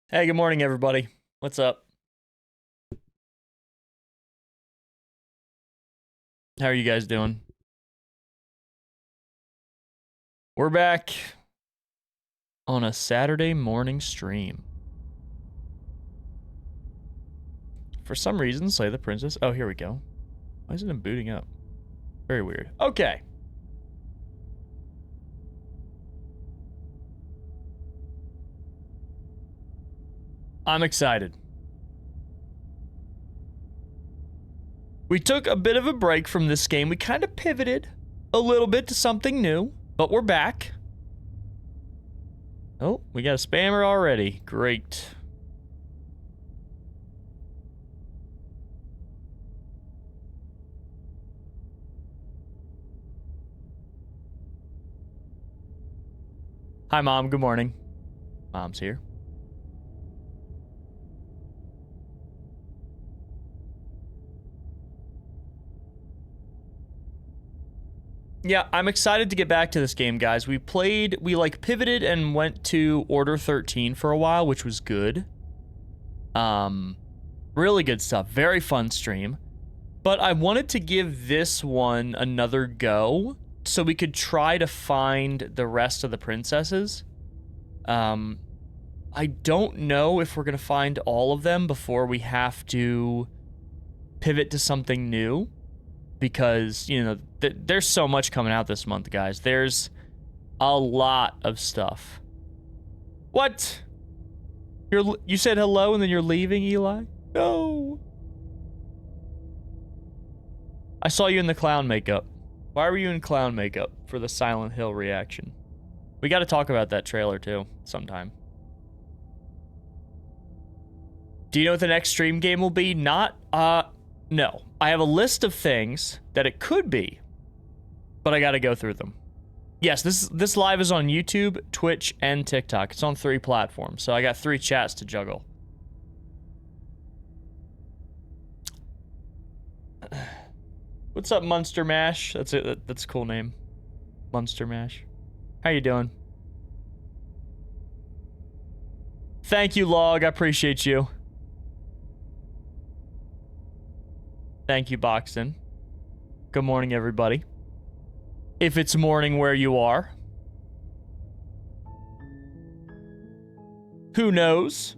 Hey, good morning, everybody. What's up? How are you guys doing? We're back on a Saturday morning stream. For some reason, Slay the Princess. Oh, here we go. Why isn't it booting up? Very weird. Okay. I'm excited. We took a bit of a break from this game. We kind of pivoted a little bit to something new, but we're back. Oh, we got a spammer already. Great. Hi, Mom. Good morning. Mom's here. Yeah, I'm excited to get back to this game, guys. We like pivoted and went to Order 13 for a while, which was good. Really good stuff. Very fun stream. But I wanted to give this one another go so we could try to find the rest of the princesses. I don't know if we're going to find all of them before we have to pivot to something new. Because, you know, there's so much coming out this month, guys. There's a lot of stuff. What? You said hello and then you're leaving, Eli? No. I saw you in the clown makeup. Why were you in clown makeup for the Silent Hill reaction? We got to talk about that trailer, too, sometime. Do you know what the next stream game will be? No. I have a list of things that it could be, but I gotta go through them. Yes, this live is on YouTube, Twitch, and TikTok. It's on 3 platforms, so I got 3 chats to juggle. What's up, Monster Mash? That's it. That's a cool name. Monster Mash. How you doing? Thank you, Log. I appreciate you. Thank you, Boxton. Good morning, everybody. If it's morning where you are. Who knows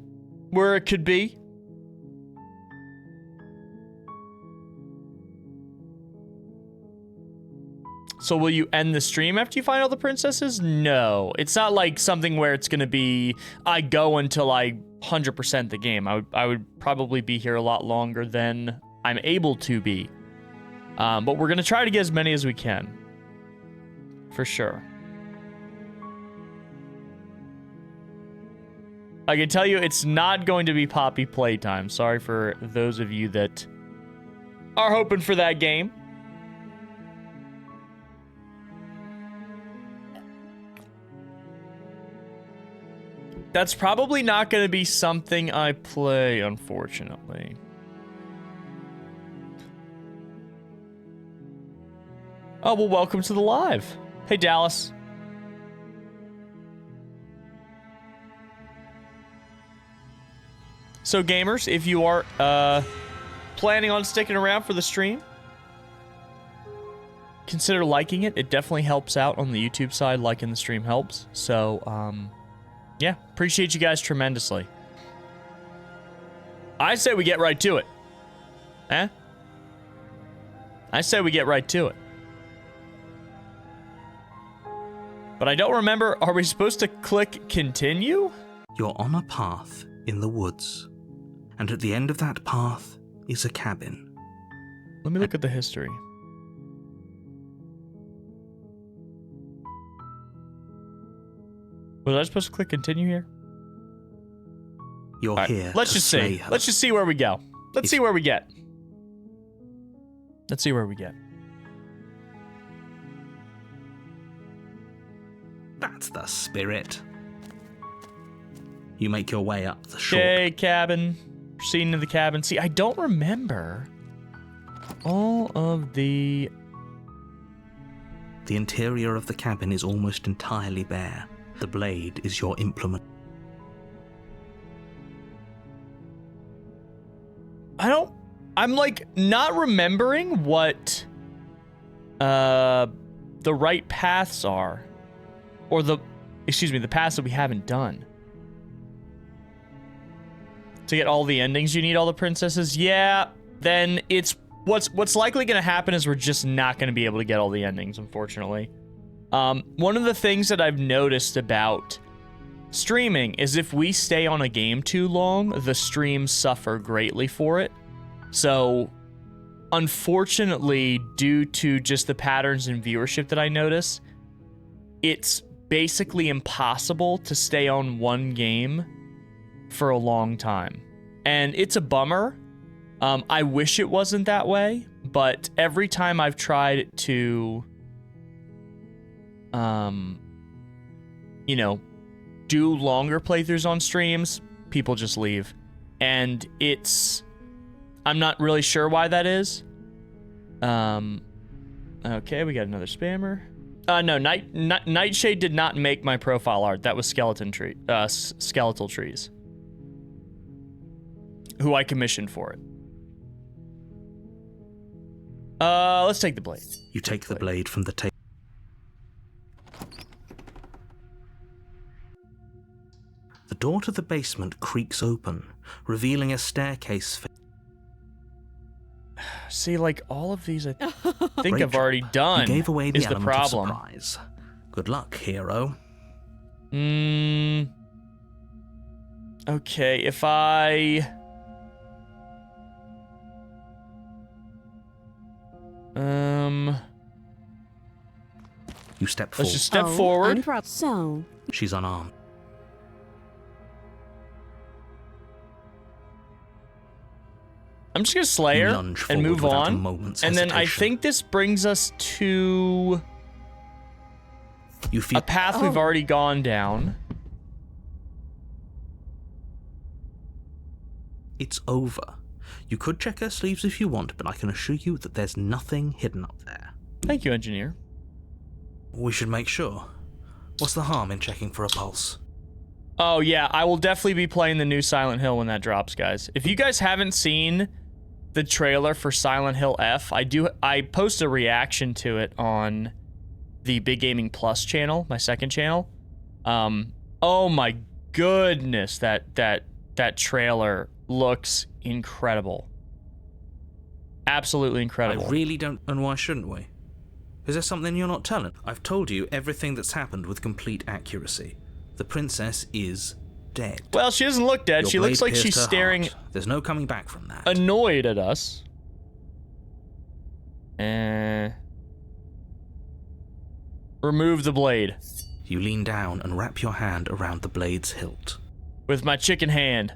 where it could be? So will you end the stream after you find all the princesses? No. It's not like something where it's going to be, I go until I 100% the game. I would probably be here a lot longer than I'm able to be. But we're going to try to get as many as we can. For sure. I can tell you it's not going to be Poppy playtime. Sorry for those of you that are hoping for that game. That's probably not going to be something I play, unfortunately. Oh, well, welcome to the live. Hey, Dallas. So, gamers, if you are planning on sticking around for the stream, consider liking it. It definitely helps out on the YouTube side. Liking the stream helps. So, yeah, appreciate you guys tremendously. I say we get right to it. Eh? I say we get right to it. But I don't remember, are we supposed to click continue? You're on a path in the woods, and at the end of that path is a cabin. Let me look at the history. Was I supposed to click continue here? You're here. Let's just see. Let's just see where we go. Let's see where we get. Let's see where we get. That's the spirit. You make your way up the shore. Okay, cabin. Proceeding to the cabin. See, I don't remember all of the The interior of the cabin is almost entirely bare. The blade is your implement. I'm like not remembering what the right paths are. Or the paths that we haven't done. To get all the endings you need all the princesses? Yeah, then it's what's likely going to happen is we're just not going to be able to get all the endings, unfortunately. One of the things that I've noticed about streaming is if we stay on a game too long, the streams suffer greatly for it. So, unfortunately, due to just the patterns in viewership that I notice, it's basically impossible to stay on one game for a long time. And it's a bummer. I wish it wasn't that way, but every time I've tried to, do longer playthroughs on streams, people just leave. And I'm not really sure why that is. Okay, we got another spammer. No, Nightshade did not make my profile art. That was Skeletal Trees, who I commissioned for it. Let's take the blade. You take the blade from the table. The door to the basement creaks open, revealing a staircase. See, like all of these, I think Great I've job. already done. You gave away the is the element problem. of surprise. Good luck, hero. Okay, if I... You step Let's forward. just step forward. So, She's unarmed. I'm just gonna slay You her lunge and forward move without a on. moment's And then I hesitation. think this brings us to You feel a path we've already gone down. it's over. You could check her sleeves if you want, but I can assure you that there's nothing hidden up there. Thank you, engineer. We should make sure. What's the harm in checking for a pulse? Oh yeah, I will definitely be playing the new Silent Hill when that drops, guys. If you guys haven't seen the trailer for Silent Hill F, I post a reaction to it on the Big Gaming Plus channel, my second channel. Oh my goodness, that trailer looks incredible. Absolutely incredible. I really don't. And why shouldn't we? Is there something you're not telling? I've told you everything that's happened with complete accuracy. The princess is dead. Well, she doesn't look dead. Your She looks blade like she's pierced her staring heart. There's no coming back from that. annoyed at us. Remove the blade You lean down and wrap your hand around the blade's hilt. with my chicken hand.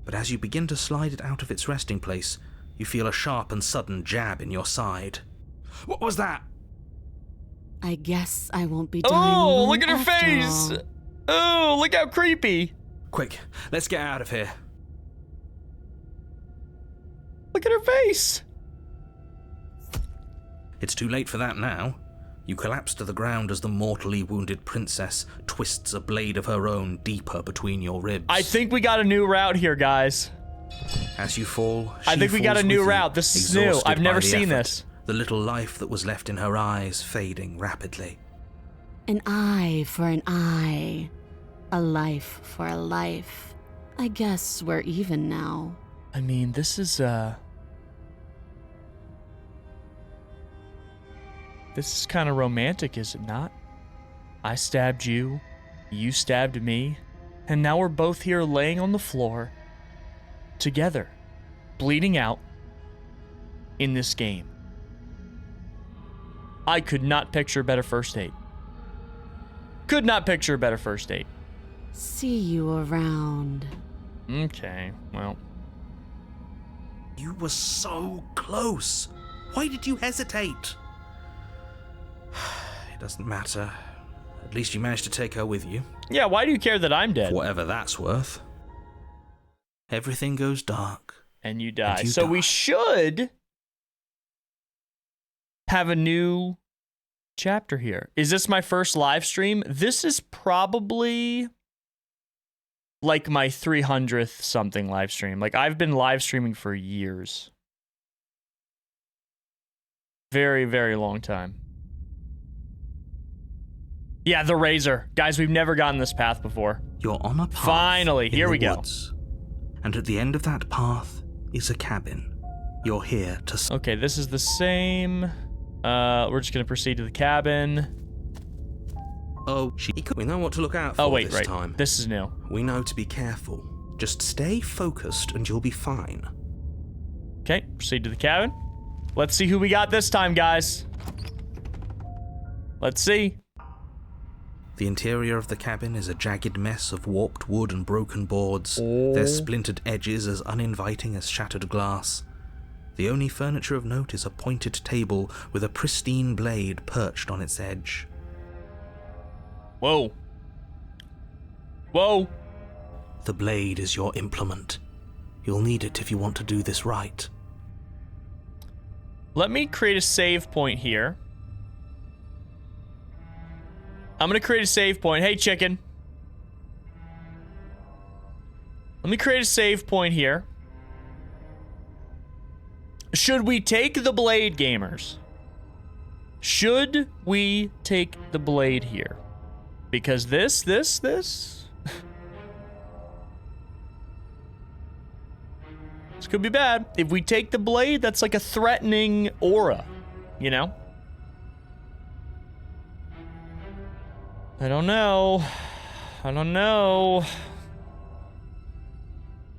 But as you begin to slide it out of its resting place, you feel a sharp and sudden jab in your side. What was that? I guess I won't be dying Oh, alone look at her after face. all. Oh, look how creepy. Quick, let's get out of here. Look at her face. It's too late for that now. You collapse to the ground as the mortally wounded princess twists a blade of her own deeper between your ribs. I think we got a new route here, guys. As you fall, I she think we got a falls new with you, route. This is new. exhausted I've never by the seen effort, this. The little life that was left in her eyes fading rapidly. An eye for an eye. A life for a life. I guess we're even now. I mean, this is kind of romantic, is it not? I stabbed you, you stabbed me, and now we're both here laying on the floor together, bleeding out in this game. I could not picture a better first date. Could not picture a better first date. See you around. Okay, well. You were so close. Why did you hesitate? It doesn't matter. At least you managed to take her with you. Yeah, why do you care that I'm dead? For whatever that's worth. Everything goes dark. And you die. And you So we die. should have a new chapter here. Is this my first live stream? This is probably like my 300th something live stream. Like, I've been live streaming for years. Very, very long time. Yeah, the Razor. Guys, we've never gotten this path before. You're on a path. Finally, here we go. Woods. And at the end of that path is a cabin. You're here to... Okay, this is the same. We're just gonna proceed to the cabin. We know what to look out for this time. This is new. We know to be careful. Just stay focused and you'll be fine. Okay, proceed to the cabin. Let's see who we got this time, guys. Let's see. The interior of the cabin is a jagged mess of warped wood and broken boards, their splintered edges as uninviting as shattered glass. The only furniture of note is a pointed table with a pristine blade perched on its edge. Whoa. Whoa. The blade is your implement. You'll need it if you want to do this right. Let me create a save point here. I'm gonna create a save point. Hey, chicken. Let me create a save point here. Should we take the blade, gamers? Should we take the blade here? Because this. This could be bad. If we take the blade, that's like a threatening aura, you know? I don't know.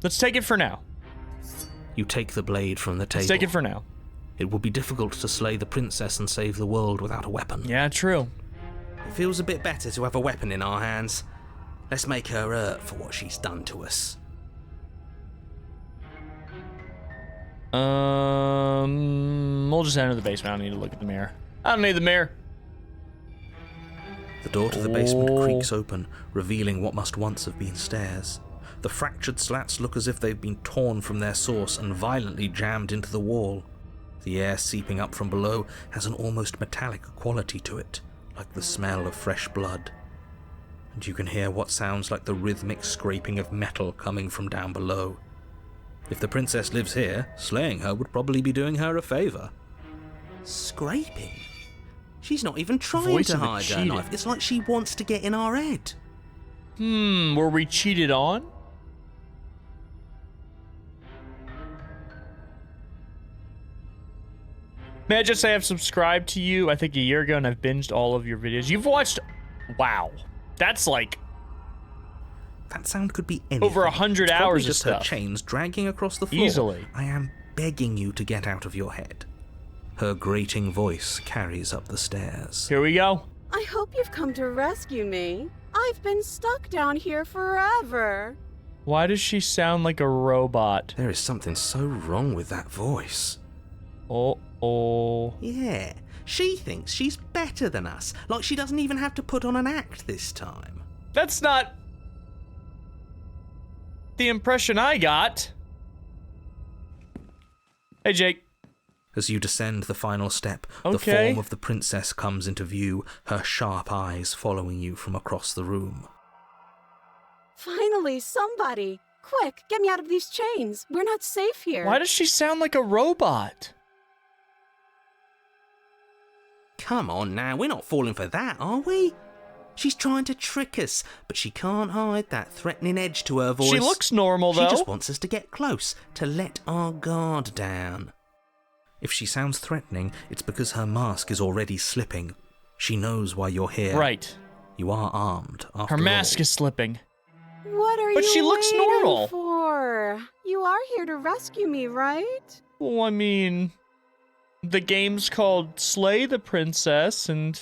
Let's take it for now. You take the blade from the table. Let's take it for now. It will be difficult to slay the princess and save the world without a weapon. Yeah, true. It feels a bit better to have a weapon in our hands. Let's make her hurt for what she's done to us. We'll just enter the basement. I don't need to look at the mirror. I don't need the mirror. The door to the basement creaks open, revealing what must once have been stairs. The fractured slats look as if they've been torn from their source and violently jammed into the wall. The air seeping up from below has an almost metallic quality to it, like the smell of fresh blood. And you can hear what sounds like the rhythmic scraping of metal coming from down below. If the princess lives here, slaying her would probably be doing her a favor. Scraping? She's not even trying to hide her knife. It's like she wants to get in our head. Were we cheated on? May I just say I've subscribed to you, I think a year ago, and I've binged all of your videos. You've watched... Wow. That's like... That sound could be anything. Over 100 hours of just stuff. Her chains dragging across the floor. Easily. I am begging you to get out of your head. Her grating voice carries up the stairs. Here we go. I hope you've come to rescue me. I've been stuck down here forever. Why does she sound like a robot? There is something so wrong with that voice. Oh. Yeah, she thinks she's better than us, like she doesn't even have to put on an act this time. That's not the impression I got. Hey, Jake. As you descend the final step, the Okay. form of the princess comes into view, her sharp eyes following you from across the room. Finally, somebody. Quick, get me out of these chains. We're not safe here. Why does she sound like a robot? Come on now, we're not falling for that, are we? She's trying to trick us, but she can't hide that threatening edge to her voice. She looks normal, though. She just wants us to get close, to let our guard down. If she sounds threatening, it's because her mask is already slipping. She knows why you're here. Right. You are armed, after Her mask all. is slipping. What are But you she looks waiting normal. for? You are here to rescue me, right? Well, I mean, the game's called Slay the Princess, and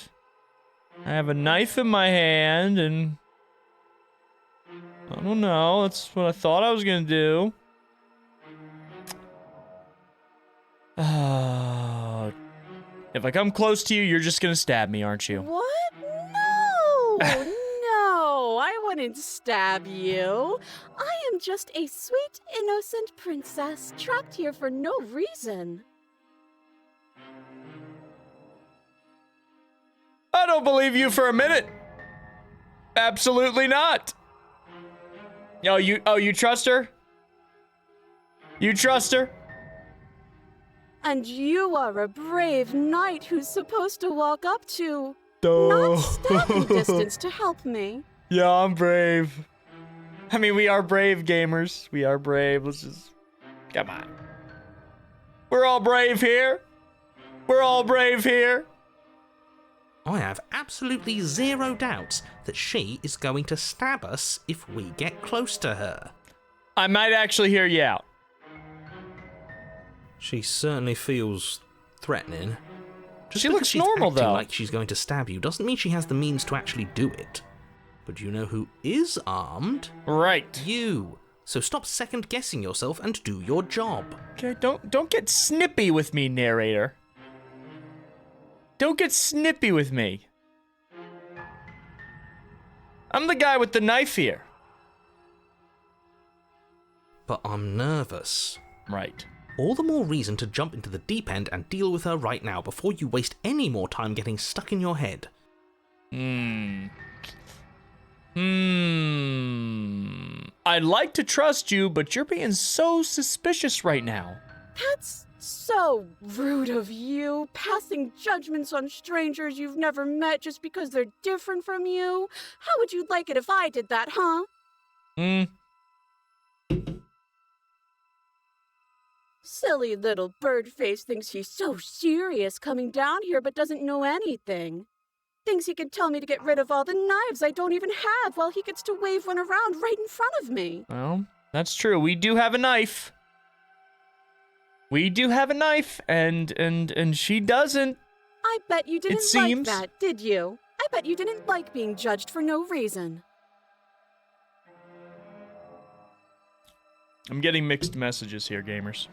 I have a knife in my hand, and I don't know, that's what I thought I was gonna do. If I come close to you, you're just gonna stab me, aren't you? What? No! No, I wouldn't stab you. I am just a sweet, innocent princess trapped here for no reason. don't believe you for a minute. Absolutely not. Oh, you trust her? You trust her? And you are a brave knight who's supposed to walk up to, not stabbing distance to help me. Yeah, I'm brave. I mean, we are brave gamers. We are brave. Let's just... Come on. We're all brave here. We're all brave here. I have absolutely zero doubts that she is going to stab us if we get close to her. I might actually hear you out. She certainly feels threatening. Just She because looks she's normal, acting though. like she's going to stab you doesn't mean she has the means to actually do it. But you know who is armed? Right. You. So stop second-guessing yourself and do your job. Okay, don't get snippy with me, narrator. Don't get snippy with me. I'm the guy with the knife here. But I'm nervous. Right. All the more reason to jump into the deep end and deal with her right now before you waste any more time getting stuck in your head. I'd like to trust you, but you're being so suspicious right now. That's so rude of you, passing judgments on strangers you've never met just because they're different from you. How would you like it if I did that, huh? Silly little Birdface thinks he's so serious coming down here but doesn't know anything. Thinks he can tell me to get rid of all the knives I don't even have while he gets to wave one around right in front of me. Well, that's true. We do have a knife. We do have a knife, and she doesn't. I bet you didn't seems. like that, did you? I bet you didn't like being judged for no reason. I'm getting mixed messages here, gamers.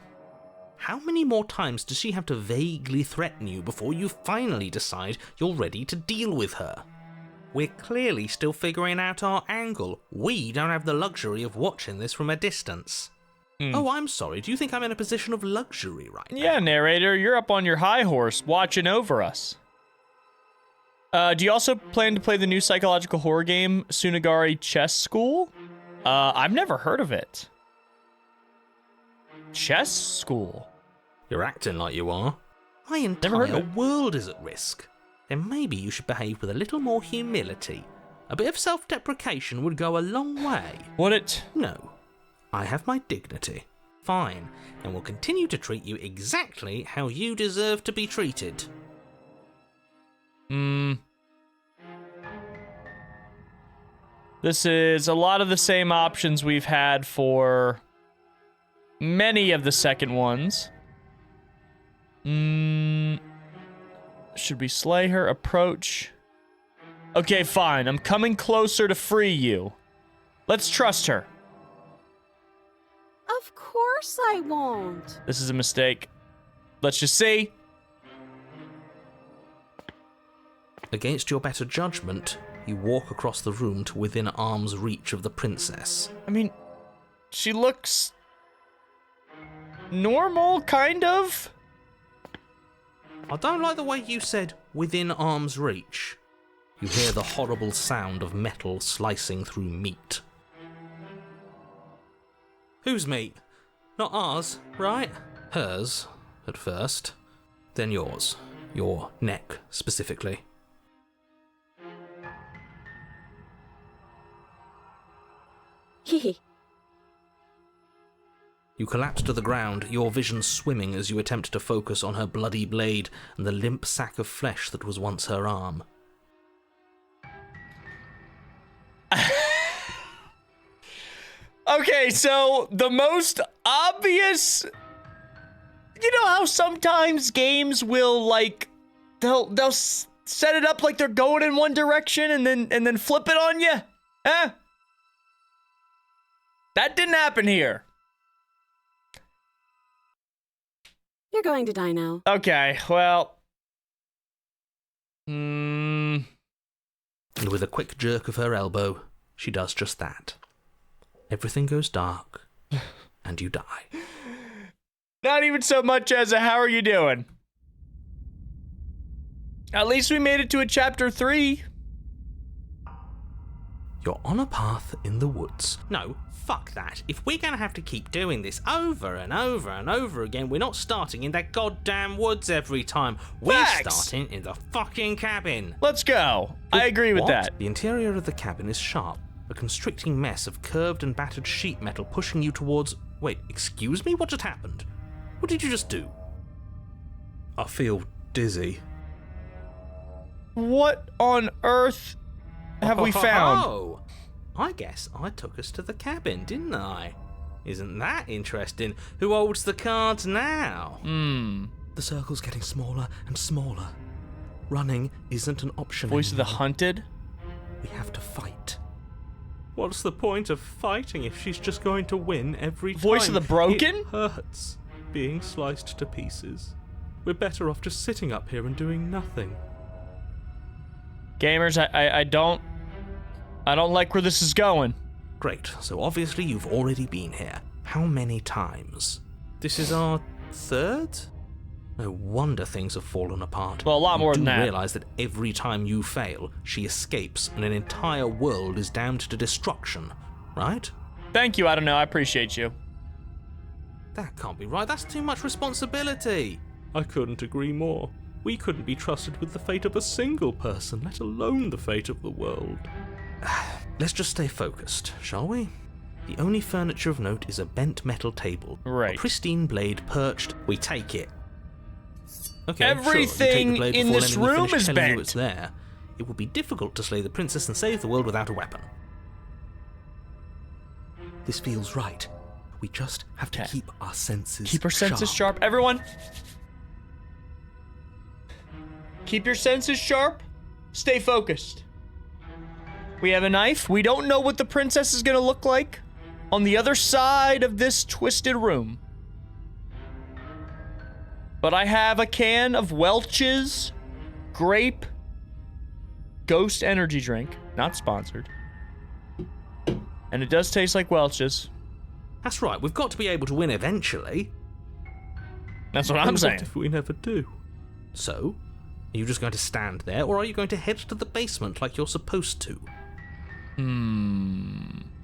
How many more times does she have to vaguely threaten you before you finally decide you're ready to deal with her? We're clearly still figuring out our angle. We don't have the luxury of watching this from a distance. Oh, I'm sorry. Do you think I'm in a position of luxury right now? Yeah, narrator, you're up on your high horse, watching over us. Do you also plan to play the new psychological horror game, Sunagari Chess School? I've never heard of it. Chess School? You're acting like you are. My Never heard of entire it. world is at risk. Then maybe you should behave with a little more humility. A bit of self-deprecation would go a long way. Would it? No. I have my dignity. Fine, and will continue to treat you exactly how you deserve to be treated. This is a lot of the same options we've had for many of the second ones. Should we slay her? Approach. Okay, fine. I'm coming closer to free you. Let's trust her. Of course I won't. This is a mistake. Let's just see. Against your better judgment, you walk across the room to within arm's reach of the princess. I mean, she looks normal, kind of. I don't like the way you said within arm's reach. You hear the horrible sound of metal slicing through meat. Whose meat? Not ours, right? Hers, at first. Then yours. Your neck, specifically. Hehe. You collapse to the ground, your vision swimming as you attempt to focus on her bloody blade and the limp sack of flesh that was once her arm. Okay, so the most obvious, you know how sometimes games will like they'll set it up like they're going in one direction and then flip it on you? Huh? That didn't happen here. You're going to die now. Okay, well. And with a quick jerk of her elbow, she does just that. Everything goes dark, and you die. Not even so much as a how are you doing? At least we made it to a chapter 3. You're on a path in the woods. No, fuck that. If we're gonna have to keep doing this over and over and over again, we're not starting in that goddamn woods every time. We're Facts. starting in the fucking cabin. Let's go. I agree with What? that. The interior of the cabin is sharp, a constricting mess of curved and battered sheet metal pushing you towards... Wait, excuse me? What just happened? What did you just do? I feel dizzy. What on earth have we found? Oh, I guess I took us to the cabin, didn't I? Isn't that interesting? Who holds the cards now? The circle's getting smaller and smaller. Running isn't an option Voice of the anymore. hunted? We have to fight. What's the point of fighting if she's just going to win every time? Voice of the broken? It hurts being sliced to pieces. We're better off just sitting up here and doing nothing. Gamers, I don't like where this is going. Great, so obviously you've already been here. How many times? This is our third? No wonder things have fallen apart. Well, a lot more than that. You do realise that every time you fail, she escapes and an entire world is damned to destruction, right? Thank you, I don't know, I appreciate you. That can't be right, that's too much responsibility. I couldn't agree more. We couldn't be trusted with the fate of a single person, let alone the fate of the world. Let's just stay focused, shall we? The only furniture of note is a bent metal table. Right. A pristine blade perched. We take it. Okay, Everything sure, you take the blade in before this letting me room finish is telling you bent. it's there. It would be difficult to slay the princess and save the world without a weapon. This feels right. We just have to Okay. keep our senses Keep our senses sharp. Everyone, keep your senses sharp. Stay focused. We have a knife. We don't know what the princess is going to look like on the other side of this twisted room. But I have a can of Welch's grape ghost energy drink. Not sponsored. And it does taste like Welch's. That's right, we've got to be able to win eventually. That's what I'm And saying. What if we never do? So, are you just going to stand there, or are you going to head to the basement like you're supposed to?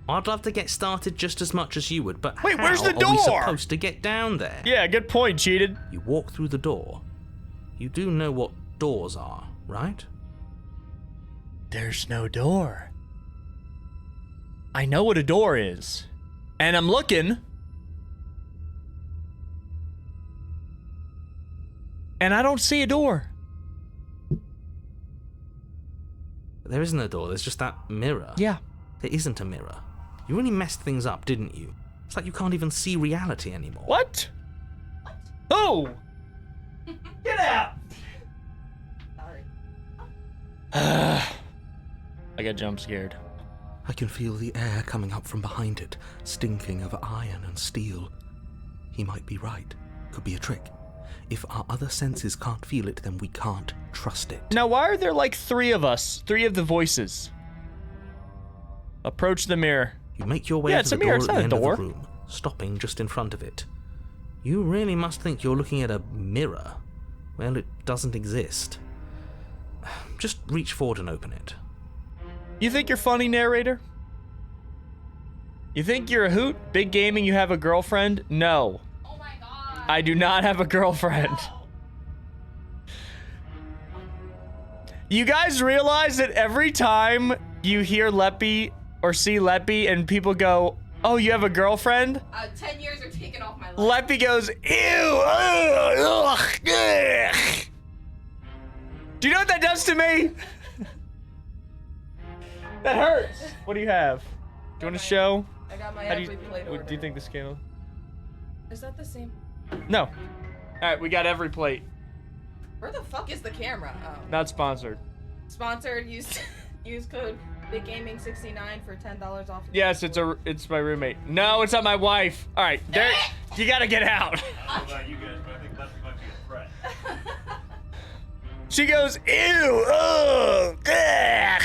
I'd love to get started just as much as you would, but Wait, how where's the are we door? supposed to get down there? Yeah, good point, cheated. You walk through the door. You do know what doors are, right? There's no door. I know what a door is. And I'm looking. And I don't see a door. There isn't a door, there's just that mirror. Yeah. There isn't a mirror. You really messed things up, didn't you? It's like you can't even see reality anymore. What? Oh! Get out! I got jump scared. I can feel the air coming up from behind it, stinking of iron and steel. He might be right. Could be a trick. If our other senses can't feel it, then we can't trust it. Now, why are there like 3 of us? 3 of the voices. Approach the mirror. You make your way Yeah, to it's the a mirror, door it's at the not a end of door. the room, stopping just in front of it. You really must think you're looking at a mirror. Well, it doesn't exist. Just reach forward and open it. You think you're funny, narrator? You think you're a hoot? Big gaming, you have a girlfriend? No. Oh my god. I do not have a girlfriend. You guys realize that every time you hear Leppy or see Leppy and people go, oh, you have a girlfriend? 10 years are taken off my life. Leppy goes, ew, ugh, ugh. Do you know what that does to me? That hurts. What do you have? Do you want to show? I got my How do every plate order. do you think this came out? Is that the same? No. All right, we got every plate. Where the fuck is the camera? Oh. Not sponsored. Sponsored. Use code BigGaming69 for $10 off. Yes, it's my roommate. No, it's not my wife. All right, there. You gotta get out. I don't know about you guys, but I think Lefty might be a threat. She goes, ew, ugh, ugh.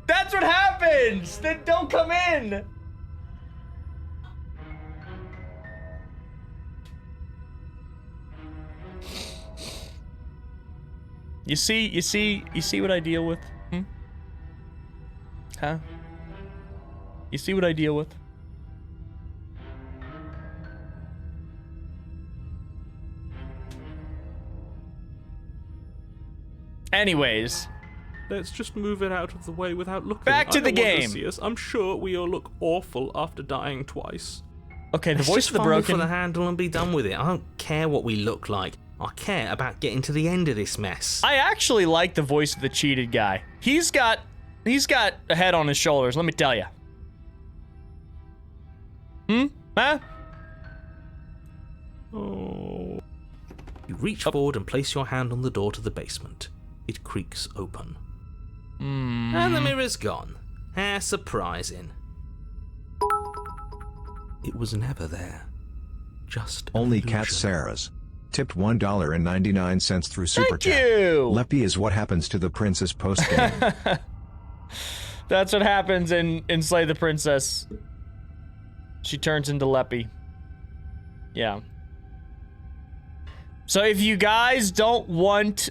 That's what happens. Then don't come in. You see what I deal with? Huh? You see what I deal with? Anyways, Let's just move it out of the way without looking. Back to I the don't want game. to see us. I'm sure we all look awful after dying twice. okay, the Let's voice just of the fumble for broken. the handle and be done with it. I don't care what we look like. I care about getting to the end of this mess. I actually like the voice of the cheated guy. He's got a head on his shoulders, let me tell you. Huh? Oh. You reach forward and place your hand on the door to the basement. It creaks open. And the mirror's gone. How surprising. It was never there. Just an Only Cat illusion. Sarah's. Tipped $1.99 through Super Thank Chat. you! Leppy is what happens to the princess post-game. That's what happens in Slay the Princess. She turns into Leppy. Yeah. So if you guys don't want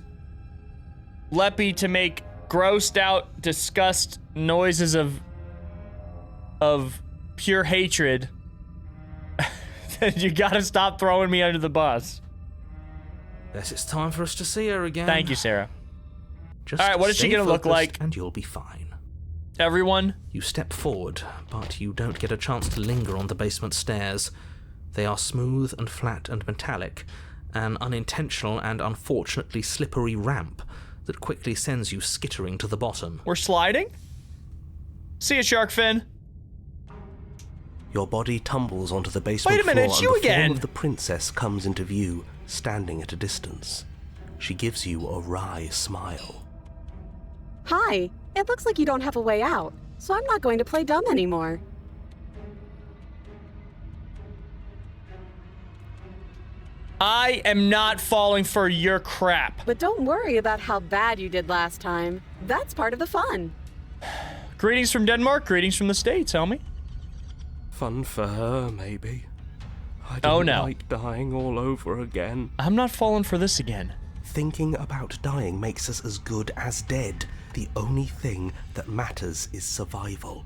Leppy to make grossed out, disgust noises of pure hatred, then you gotta stop throwing me under the bus. Guess it's time for us to see her again. Thank you, Sarah. Just All right, what is she stay gonna look focused like? And you'll be fine. Everyone, You step forward, but you don't get a chance to linger on the basement stairs. They are smooth and flat and metallic, an unintentional and unfortunately slippery ramp that quickly sends you skittering to the bottom. we're sliding? See ya, Shark Fin. Your body tumbles onto the basement Wait a minute, floor it's and you the again. form of the princess comes into view, standing at a distance. She gives you a wry smile. Hi, it looks like you don't have a way out, so I'm not going to play dumb anymore. I am not falling for your crap. But don't worry about how bad you did last time. That's part of the fun. Greetings from Denmark, greetings from the States, homie. Fun for her, maybe. I Oh, don't no. like dying all over again. I'm not falling for this again. Thinking about dying makes us as good as dead. The only thing that matters is survival.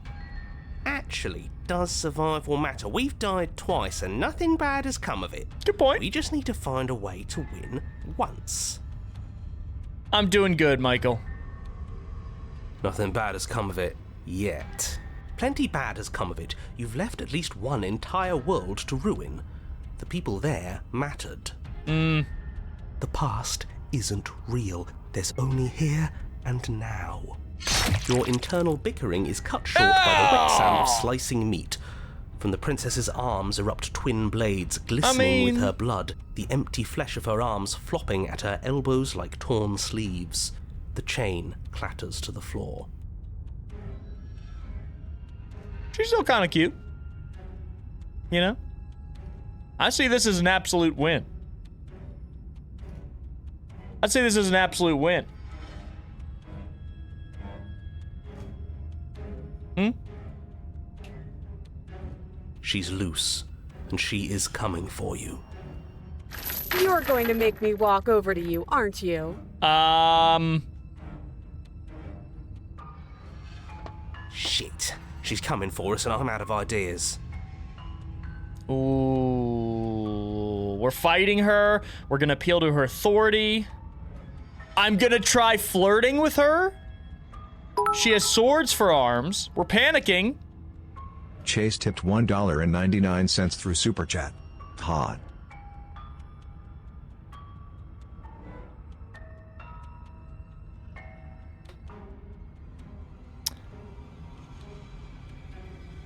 Actually, does survival matter? We've died twice and nothing bad has come of it. Good point. We just need to find a way to win once. I'm doing good, Michael. Nothing bad has come of it yet. Plenty bad has come of it. You've left at least one entire world to ruin. The people there mattered. The past isn't real. There's only here and now. Your internal bickering is cut short by the wet sound of slicing meat. From the princess's arms erupt twin blades, glistening with her blood, the empty flesh of her arms flopping at her elbows like torn sleeves. The chain clatters to the floor. She's still kind of cute. You know? I see this as an absolute win. I'd say this is an absolute win. She's loose, and she is coming for you. You're going to make me walk over to you, aren't you? Shit. She's coming for us, and I'm out of ideas. Ooh. We're fighting her. We're gonna appeal to her authority. I'm gonna try flirting with her. She has swords for arms. We're panicking. Chase tipped $1.99 through Super Chat. Hot.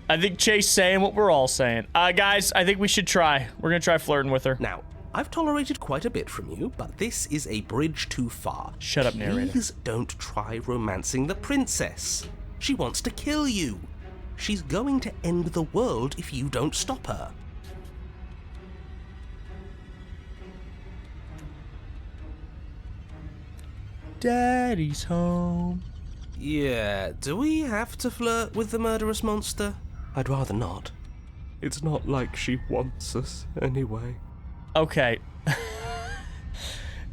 I think Chase saying what we're all saying. Guys, I think we should try. We're gonna try flirting with her. Now, I've tolerated quite a bit from you, but this is a bridge too far. Shut up, narrator. Please don't try romancing the princess. She wants to kill you. She's going to end the world if you don't stop her. Daddy's home. Yeah, do we have to flirt with the murderous monster? I'd rather not. It's not like she wants us anyway. Okay.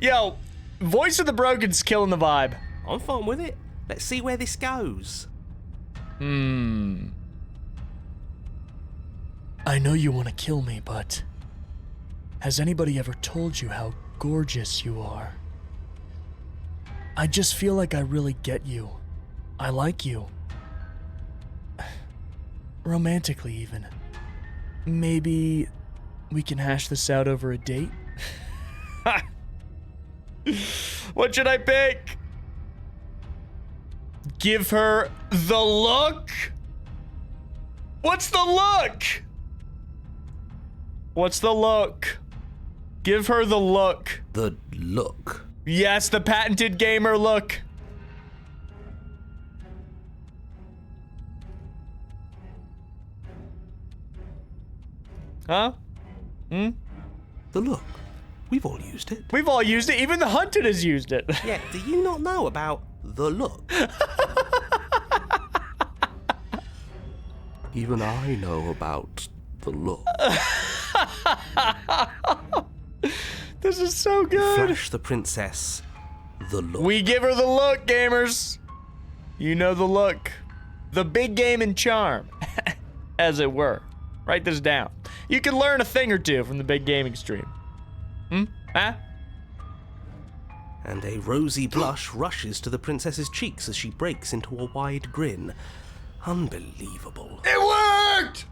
Yo, Voice of the Broken's killing the vibe. I'm fine with it. Let's see where this goes. I know you want to kill me, but has anybody ever told you how gorgeous you are? I just feel like I really get you. I like you. Romantically, even. Maybe we can hash this out over a date? What should I pick? Give her the look? What's the look? What's the look? Give her the look. The look. Yes, the patented gamer look. Huh? The look. We've all used it. We've all used it. Even the hunted has used it. Yeah, do you not know about the look? Even I know about the look. This is so good. Flash the princess the look. We give her the look, gamers. You know the look. The big game and charm, as it were. Write this down. You can learn a thing or two from the big gaming stream. Huh? And a rosy blush rushes to the princess's cheeks as she breaks into a wide grin. Unbelievable. It worked!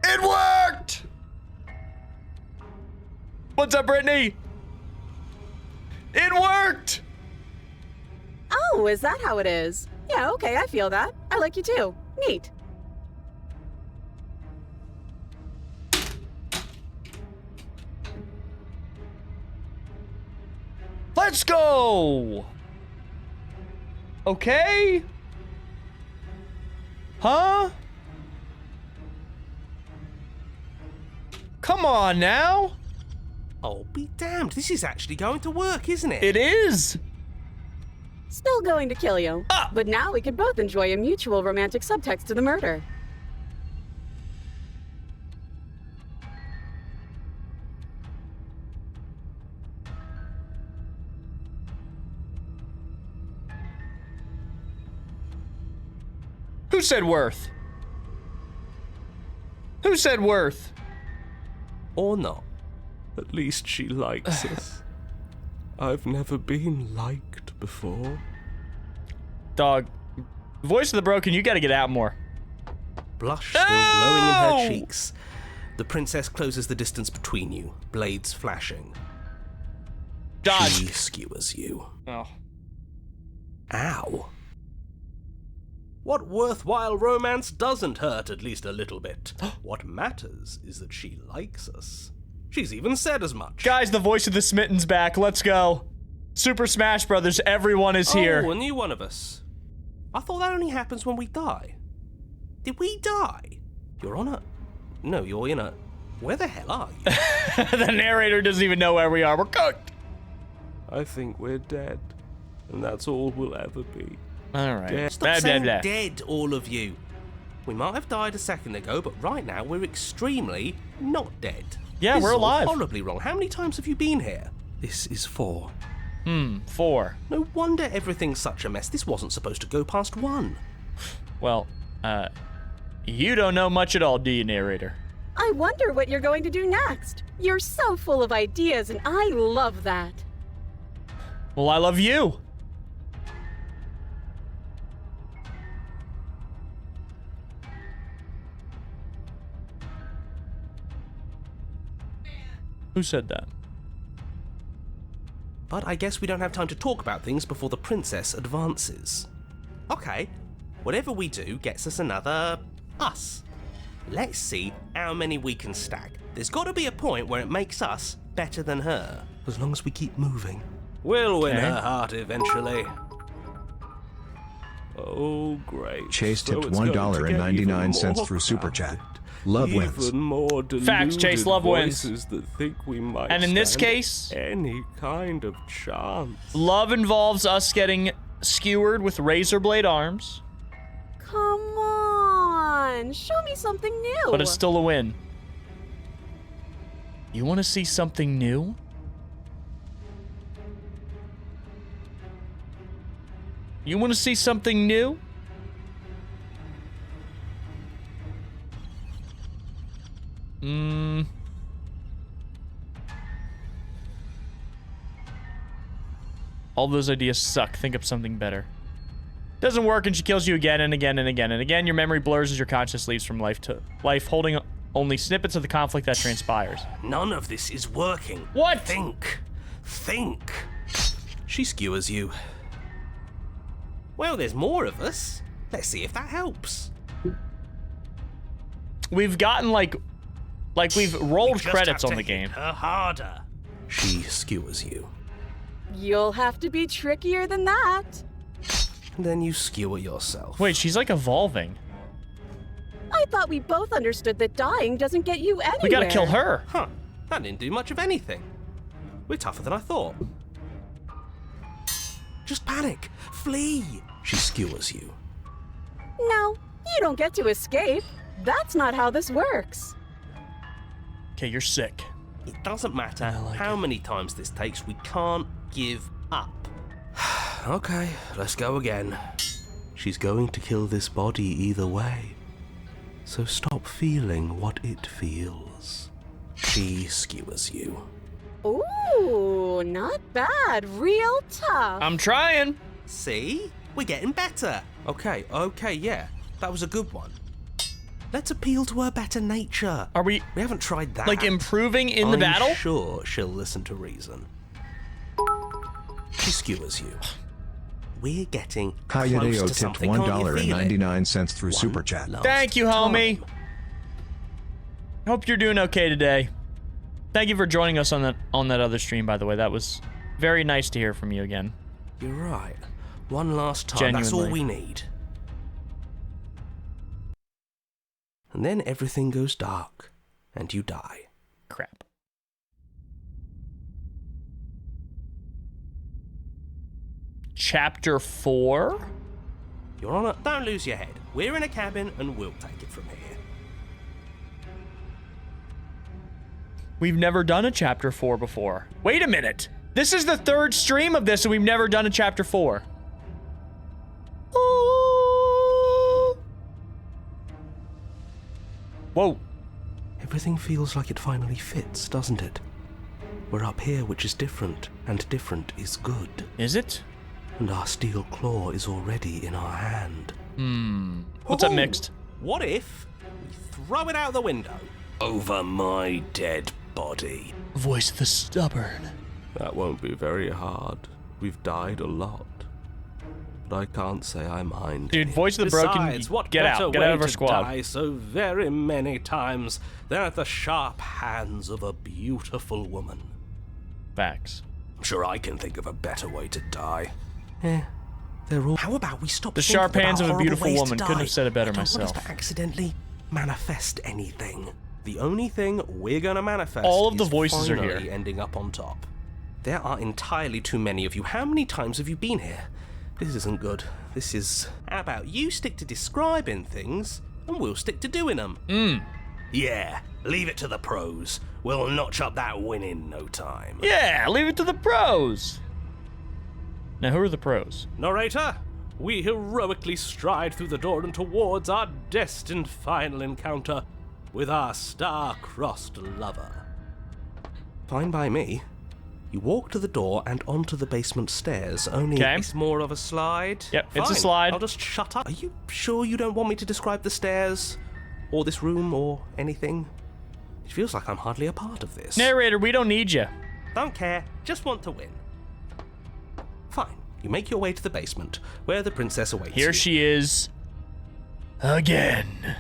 It worked! What's up, Brittany? It worked! Oh, is that how it is? Yeah, okay, I feel that. I like you too. Neat. Let's go! Okay? Huh? Come on now. Oh, be damned. This is actually going to work, isn't it? It is. Still going to kill you. But now we could both enjoy a mutual romantic subtext to the murder. Who said worth? Who said worth? Or not. At least she likes us. I've never been liked before. Dog. Voice of the Broken, you gotta get out more. Blush still glowing in her cheeks. The princess closes the distance between you, blades flashing. Dodge. She skewers you. Oh. Ow. What worthwhile romance doesn't hurt at least a little bit? What matters is that she likes us. She's even said as much. Guys, the voice of the Smitten's back. Let's go. Super Smash Brothers, everyone is here. Oh, a new one of us. I thought that only happens when we die. Did we die? You're on a... No, you're in a... Where the hell are you? The narrator doesn't even know where we are. We're cooked. I think we're dead. And that's all we'll ever be. All right. Dead. Stop saying dead, all of you. We might have died a second ago, but right now we're extremely not dead. Yeah, This we're is all alive. horribly wrong. How many times have you been here? This is 4. 4. No wonder everything's such a mess. This wasn't supposed to go past 1. Well, you don't know much at all, do you, narrator? I wonder what you're going to do next. You're so full of ideas, and I love that. Well, I love you. Who said that? But I guess we don't have time to talk about things before the princess advances. Okay, whatever we do gets us another us. Let's see how many we can stack. There's got to be a point where it makes us better than her. As long as we keep moving. We'll win Okay. her heart eventually. Oh, great. Chase So tipped it's going to get $1.99 even more through Super Chat. crowded. Love wins. Even more Facts, Chase, deluded love wins. voices that think we might And in this stand case- any kind of chance. Love involves us getting skewered with razor blade arms, Come on, show me something new. but it's still a win. You want to see something new? You want to see something new? All those ideas suck. Think of something better. Doesn't work, and she kills you again and again and again and again. Your memory blurs as your conscious leaves from life to life, holding only snippets of the conflict that transpires. None of this is working. What? Think. She skewers you. Well, there's more of us. Let's see if that helps. We've gotten like we've rolled Just credits have on to the game. hit her harder. She skewers you. You'll have to be trickier than that. Then you skewer yourself. Wait, she's like evolving. I thought we both understood that dying doesn't get you anywhere. We gotta kill her. Huh. That didn't do much of anything. We're tougher than I thought. Just panic. Flee. She skewers you. No, you don't get to escape. That's not how this works. Okay, you're sick. It doesn't matter I like how it. many times this takes, we can't give up. Okay, let's go again. She's going to kill this body either way. So stop feeling what it feels. She skewers you. Ooh, not bad. Real tough. I'm trying. See? We're getting better. Okay, yeah. That was a good one. Let's appeal to her better nature. Are we We haven't tried that. like improving in the I'm battle? sure she'll listen to reason. She skewers you. We're getting close Hayadeo to tipped something. Can't you feel it? $1.99 through One Super Chat. last Thank you, homie. time. Hope you're doing okay today. Thank you for joining us on that other stream, by the way. That was very nice to hear from you again. You're right. One last time. That's all we Genuinely. need. And then everything goes dark, and you die. Crap. Chapter 4? You're on a... Don't lose your head. We're in a cabin, and we'll take it from here. We've never done a chapter 4 before. Wait a minute. This is the third stream of this, and we've never done a chapter 4. Ooh. Whoa. Everything feels like it finally fits, doesn't it? We're up here, which is different, and different is good. Is it? And our steel claw is already in our hand. What's up, Ooh, Mixed? What if we throw it out the window? Over my dead body. Voice of the stubborn. That won't be very hard. We've died a lot. But I can't say I mind. Dude, voice of the broken. Besides, what Get better out. Get way out of our to squad. die so very many times than at the sharp hands of a beautiful woman. Facts. I'm sure I can think of a better way to die. They're all. How about we stop The thinking sharp hands about of a horrible beautiful ways to woman. die? Couldn't have said it better I don't want myself. us to accidentally manifest anything. The only thing we're gonna manifest All of the is voices are finally here. ending up on top. There are entirely too many of you. How many times have you been here? This isn't good. This is... How about you stick to describing things, and we'll stick to doing them? Yeah, leave it to the pros. We'll notch up that win in no time. Yeah, leave it to the pros. Now, who are the pros? Narrator, we heroically stride through the door and towards our destined final encounter with our star-crossed lover. Fine by me. You walk to the door and onto the basement stairs, only Okay. it's more of a slide. Yep, it's a Fine, slide. I'll just shut up. Are you sure you don't want me to describe the stairs, or this room, or anything? It feels like I'm hardly a part of this. Narrator, we don't need you. Don't care, just want to win. Fine, you make your way to the basement, where the princess awaits Here you. she is. Again.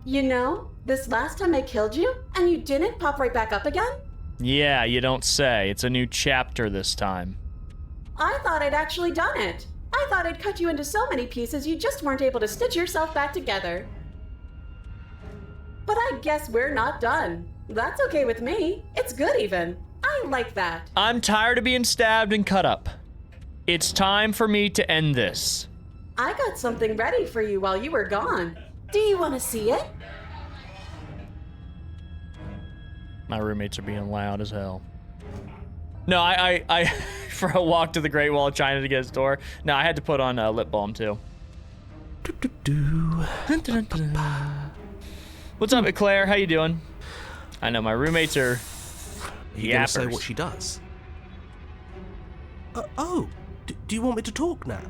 You know, this last time I killed you, and you didn't pop right back up again? Yeah, you don't say. It's a new chapter this time. I thought I'd actually done it. I thought I'd cut you into so many pieces you just weren't able to stitch yourself back together. But I guess we're not done. That's okay with me. It's good even. I like that. I'm tired of being stabbed and cut up. It's time for me to end this. I got something ready for you while you were gone. Do you want to see it? My roommates are being loud as hell. No, I for a walk to the Great Wall of China to get his door. No, I had to put on lip balm too. What's up, Eclair? How you doing? I know my roommates are. Are you going to say yappers. what she does? Do you want me to talk now?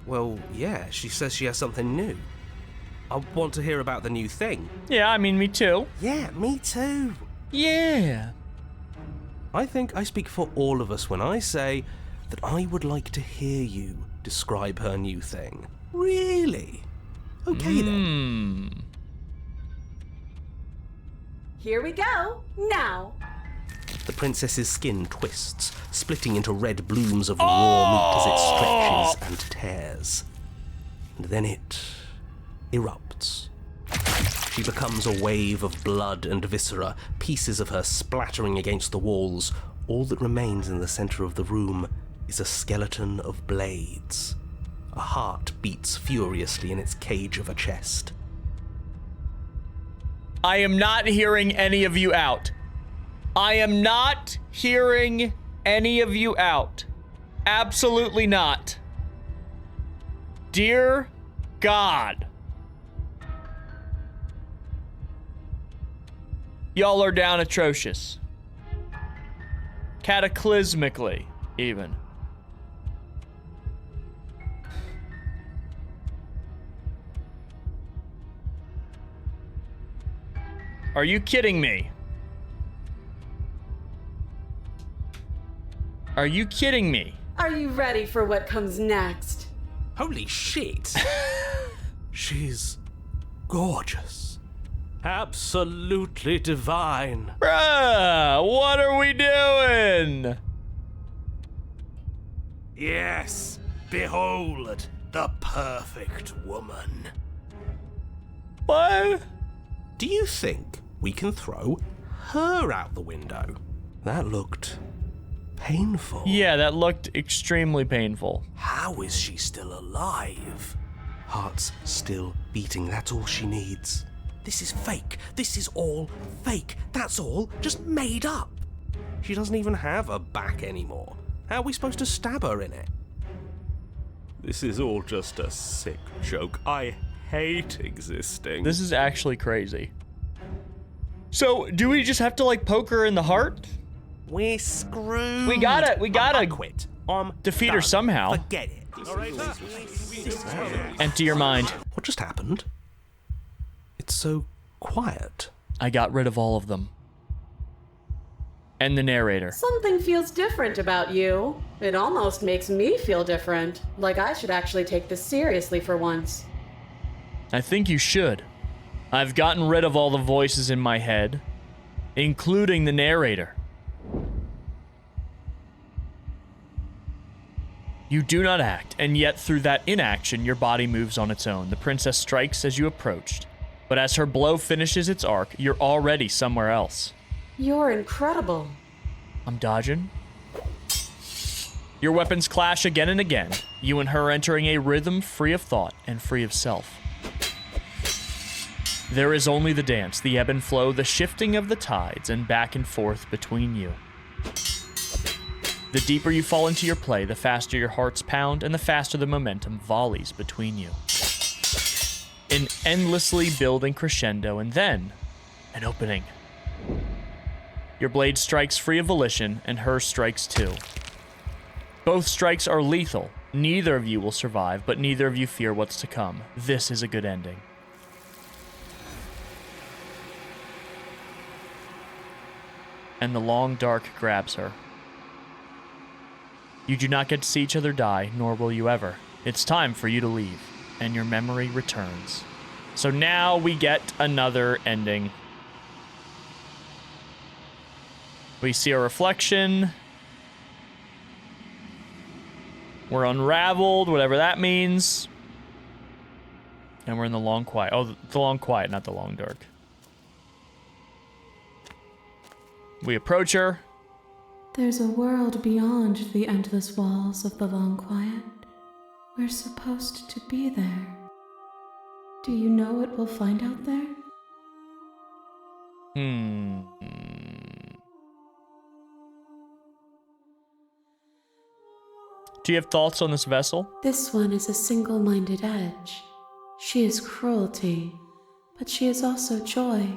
Well, yeah, she says she has something new. I want to hear about the new thing. Yeah, I mean, me too. Yeah, me too. Yeah. I think I speak for all of us when I say that I would like to hear you describe her new thing. Really? Okay then. Here we go. Now. The princess's skin twists, splitting into red blooms of raw meat as it stretches and tears. And then it erupts. She becomes a wave of blood and viscera, pieces of her splattering against the walls. All that remains in the center of the room is a skeleton of blades. A heart beats furiously in its cage of a chest. I am not hearing any of you out. I am not hearing any of you out. Absolutely not. Dear God. Y'all are down atrocious. Cataclysmically, even. Are you kidding me? Are you kidding me? Are you ready for what comes next? Holy shit! She's gorgeous. Absolutely divine. Bruh, what are we doing? Yes, behold the perfect woman. What? Do you think we can throw her out the window? That looked painful. Yeah, that looked extremely painful. How is she still alive? Heart's still beating, that's all she needs. This is fake. This is all fake. That's all just made up. She doesn't even have a back anymore. How are we supposed to stab her in it? This is all just a sick joke. I hate existing. This is actually crazy. So, do we just have to, like, poke her in the heart? We're screwed. We gotta I quit. defeat her done. somehow. Forget it. Empty your mind. What just happened? It's so quiet. I got rid of all of them. And the narrator. Something feels different about you. It almost makes me feel different. Like I should actually take this seriously for once. I think you should. I've gotten rid of all the voices in my head, including the narrator. You do not act, and yet through that inaction, your body moves on its own. The princess strikes as you approached, but as her blow finishes its arc, you're already somewhere else. You're incredible. I'm dodging. Your weapons clash again and again, you and her entering a rhythm free of thought and free of self. There is only the dance, the ebb and flow, the shifting of the tides, and back and forth between you. The deeper you fall into your play, the faster your hearts pound, and the faster the momentum volleys between you. An endlessly building crescendo, and then an opening. Your blade strikes free of volition, and hers strikes too. Both strikes are lethal. Neither of you will survive, but neither of you fear what's to come. This is a good ending. And the long dark grabs her. You do not get to see each other die, nor will you ever. It's time for you to leave, and your memory returns. So now we get another ending. We see a reflection. We're unraveled, whatever that means. And we're in the long quiet. Oh, the long quiet, not the long dark. We approach her. There's a world beyond the endless walls of the long quiet. We're supposed to be there. Do you know what we'll find out there? Do you have thoughts on this vessel? This one is a single-minded edge. She is cruelty, but she is also joy.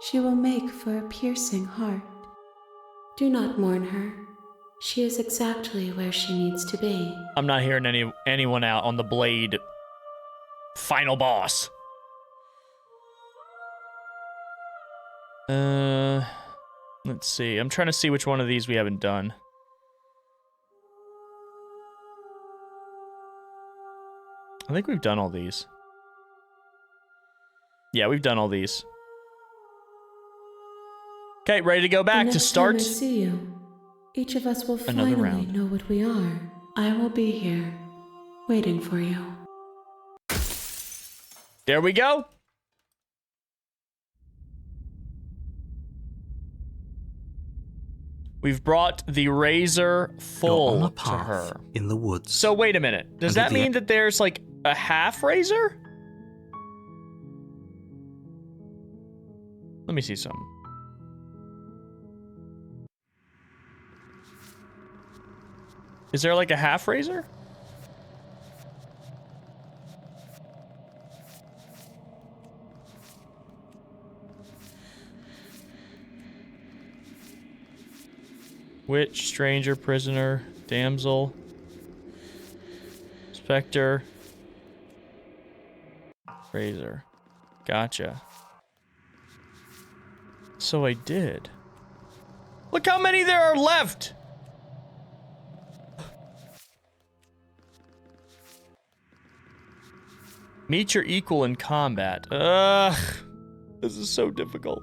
She will make for a piercing heart. Do not mourn her. She is exactly where she needs to be. I'm not hearing anyone out on the Blade final boss. Let's see. I'm trying to see which one of these we haven't done. I think we've done all these. Yeah, we've done all these. Okay, ready to go back to start. The next time I see you, each of us will Another finally round. know what we are. I will be here, waiting for you. There we go. We've brought the razor You're full on a to path her. in the woods. So wait a minute. Does And that at the mean that there's like a half razor? Let me see something. Is there like a half razor? Witch, stranger, prisoner, damsel, specter, razor. Gotcha. So I did. Look how many there are left! Meet your equal in combat. Ugh. This is so difficult.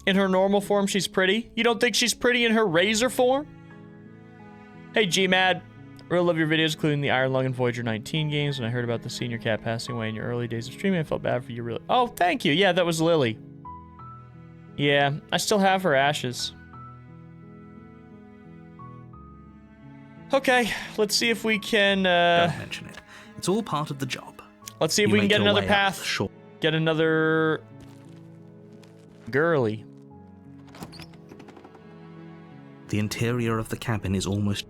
In her normal form, she's pretty. You don't think she's pretty in her razor form? Hey, Gmad. Really love your videos, including the Iron Lung and Voyager 19 games. When I heard about the senior cat passing away in your early days of streaming, I felt bad for you, really. Oh, thank you. Yeah, that was Lily. Yeah, I still have her ashes. Okay, let's see if we can, Don't mention it. It's all part of the job. let's see if You we can make get your another way up path. Sure. Get another... girly. The interior of the cabin is almost...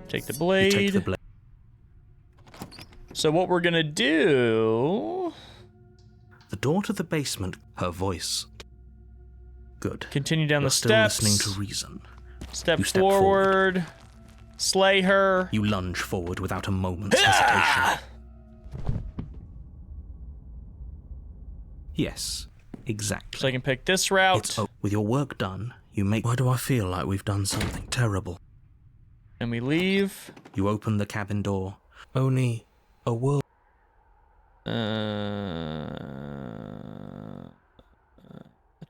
Take the You blade. take the blade. So what we're gonna do... The door to the basement, her voice. Good. Continue down You're the still steps. listening to reason. Step You step forward. Slay her. You lunge forward without a moment's hesitation. Yes, exactly. So I can pick this route. It's with your work done, you make... Why do I feel like we've done something terrible? And we leave. You open the cabin door. Only a world...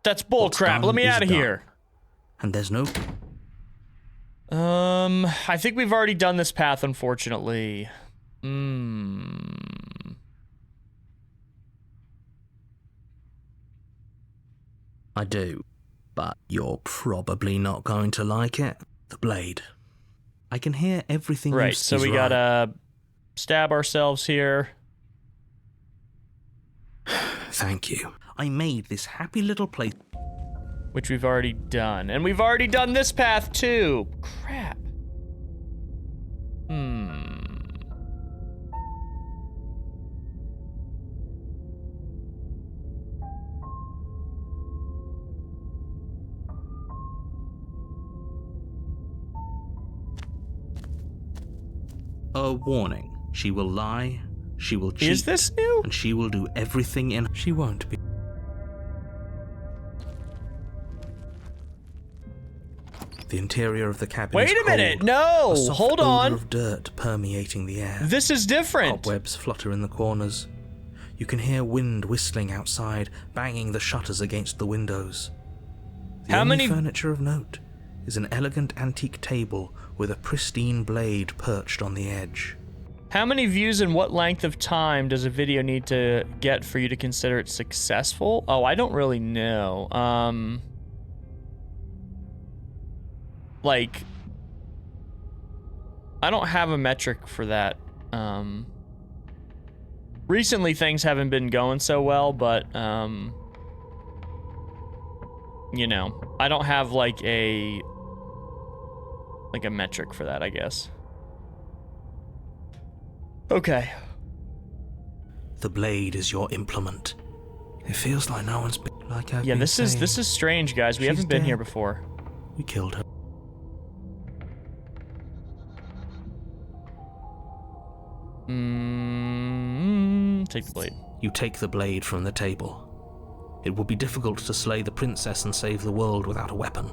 That's bull What's crap. done Let me is out of done. here. And there's no... I think we've already done this path, unfortunately. I do. But you're probably not going to like it. The blade. I can hear everything you Right, so we right. gotta stab ourselves here. Thank you. I made this happy little place... Which we've already done. And we've already done this path, too. Crap. A warning. She will lie, she will cheat... Is this new? And she will do everything in... She won't be... The interior of the cabin is Wait a minute! cold. No! A soft Hold odor on! of dirt permeating the air. This is different! Cobwebs flutter in the corners. You can hear wind whistling outside, banging the shutters against the windows. The How only many furniture of note is an elegant antique table with a pristine blade perched on the edge. How many views and what length of time does a video need to get for you to consider it successful? Oh, I don't really know. Like, I don't have a metric for that. Recently things haven't been going so well, but, you know, I don't have like a like a metric for that, I guess. Okay. The blade is your implement. It feels like no one's been like I've Yeah, been this saying. is strange, guys. We She's haven't been dead. here before. We killed her. Take the blade. You take the blade from the table. It would be difficult to slay the princess and save the world without a weapon.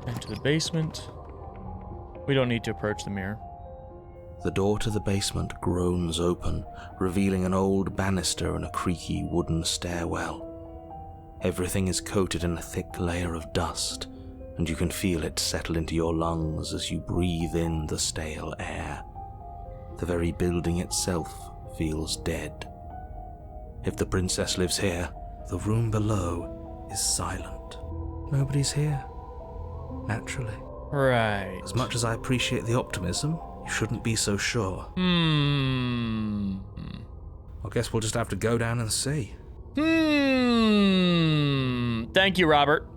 Into the basement. We don't need to approach the mirror. The door to the basement groans open, revealing an old banister and a creaky wooden stairwell. Everything is coated in a thick layer of dust, and you can feel it settle into your lungs as you breathe in the stale air. The very building itself feels dead. If the princess lives here, the room below is silent. Nobody's here. Naturally. Right. As much as I appreciate the optimism, you shouldn't be so sure. I guess we'll just have to go down and see. Thank you, Robert.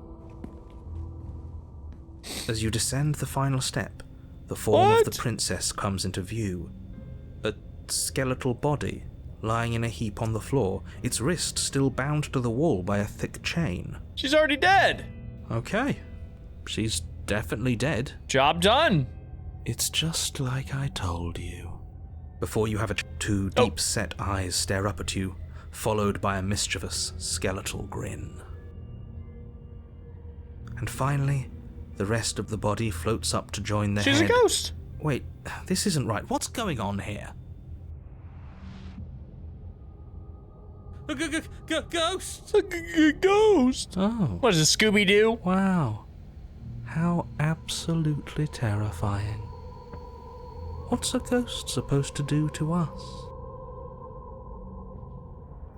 As you descend the final step, the form of the princess comes into view. A skeletal body lying in a heap on the floor, its wrist still bound to the wall by a thick chain. She's already dead. Okay. She's definitely dead. Job done. It's just like I told you. Before you have two deep-set eyes stare up at you, followed by a mischievous skeletal grin. And finally, the rest of the body floats up to join the head. She's a ghost. Wait, this isn't right. What's going on here? Ghost. Ghost. Oh. What is it, Scooby-Doo? Wow. How absolutely terrifying. What's a ghost supposed to do to us?